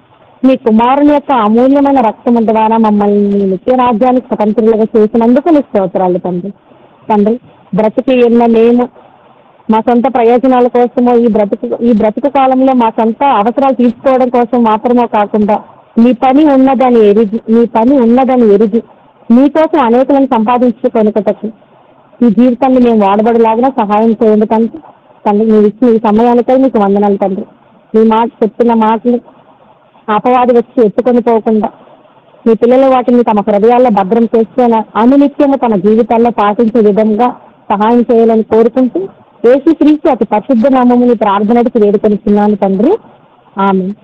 మీ కుమారుని యొక్క అమూల్యమైన రక్తము ద్వారా మమ్మల్ని నిత్య రాజ్యానికి స్వతంత్రులుగా చేసినందుకు నీ స్తోత్రాలు తండ్రి. బ్రతికి ఉన్న మేము మా సొంత ప్రయోజనాల కోసమో ఈ బ్రతుకు కాలంలో మా సొంత అవసరాలు తీర్చుకోవడం కోసం మాత్రమే కాకుండా మీ పని ఉన్నదని ఎరిగి మీకోసం అనేకులను సంపాదించుకొనుటకు ఈ జీవితాన్ని మేము వాడబడలాగిన సహాయం చేయండి తండ్రి. మీరు ఇచ్చిన ఈ సమయానికై మీకు వందనాలు తండ్రి. మీ చెప్పిన మాటలు అపవాది వచ్చి ఎత్తుకొని పోకుండా మీ పిల్లలు వాటిని తమ హృదయాల్లో భద్రం చేసుకుని అనునిత్యము తమ జీవితాల్లో పాటించే విధంగా సహాయం చేయాలని కోరుకుంటూ యేసుక్రీస్తు అతి పరిశుద్ధ నామముని ప్రార్థనకి వేడుకొనిస్తున్నాను తండ్రి. ఆమేన్.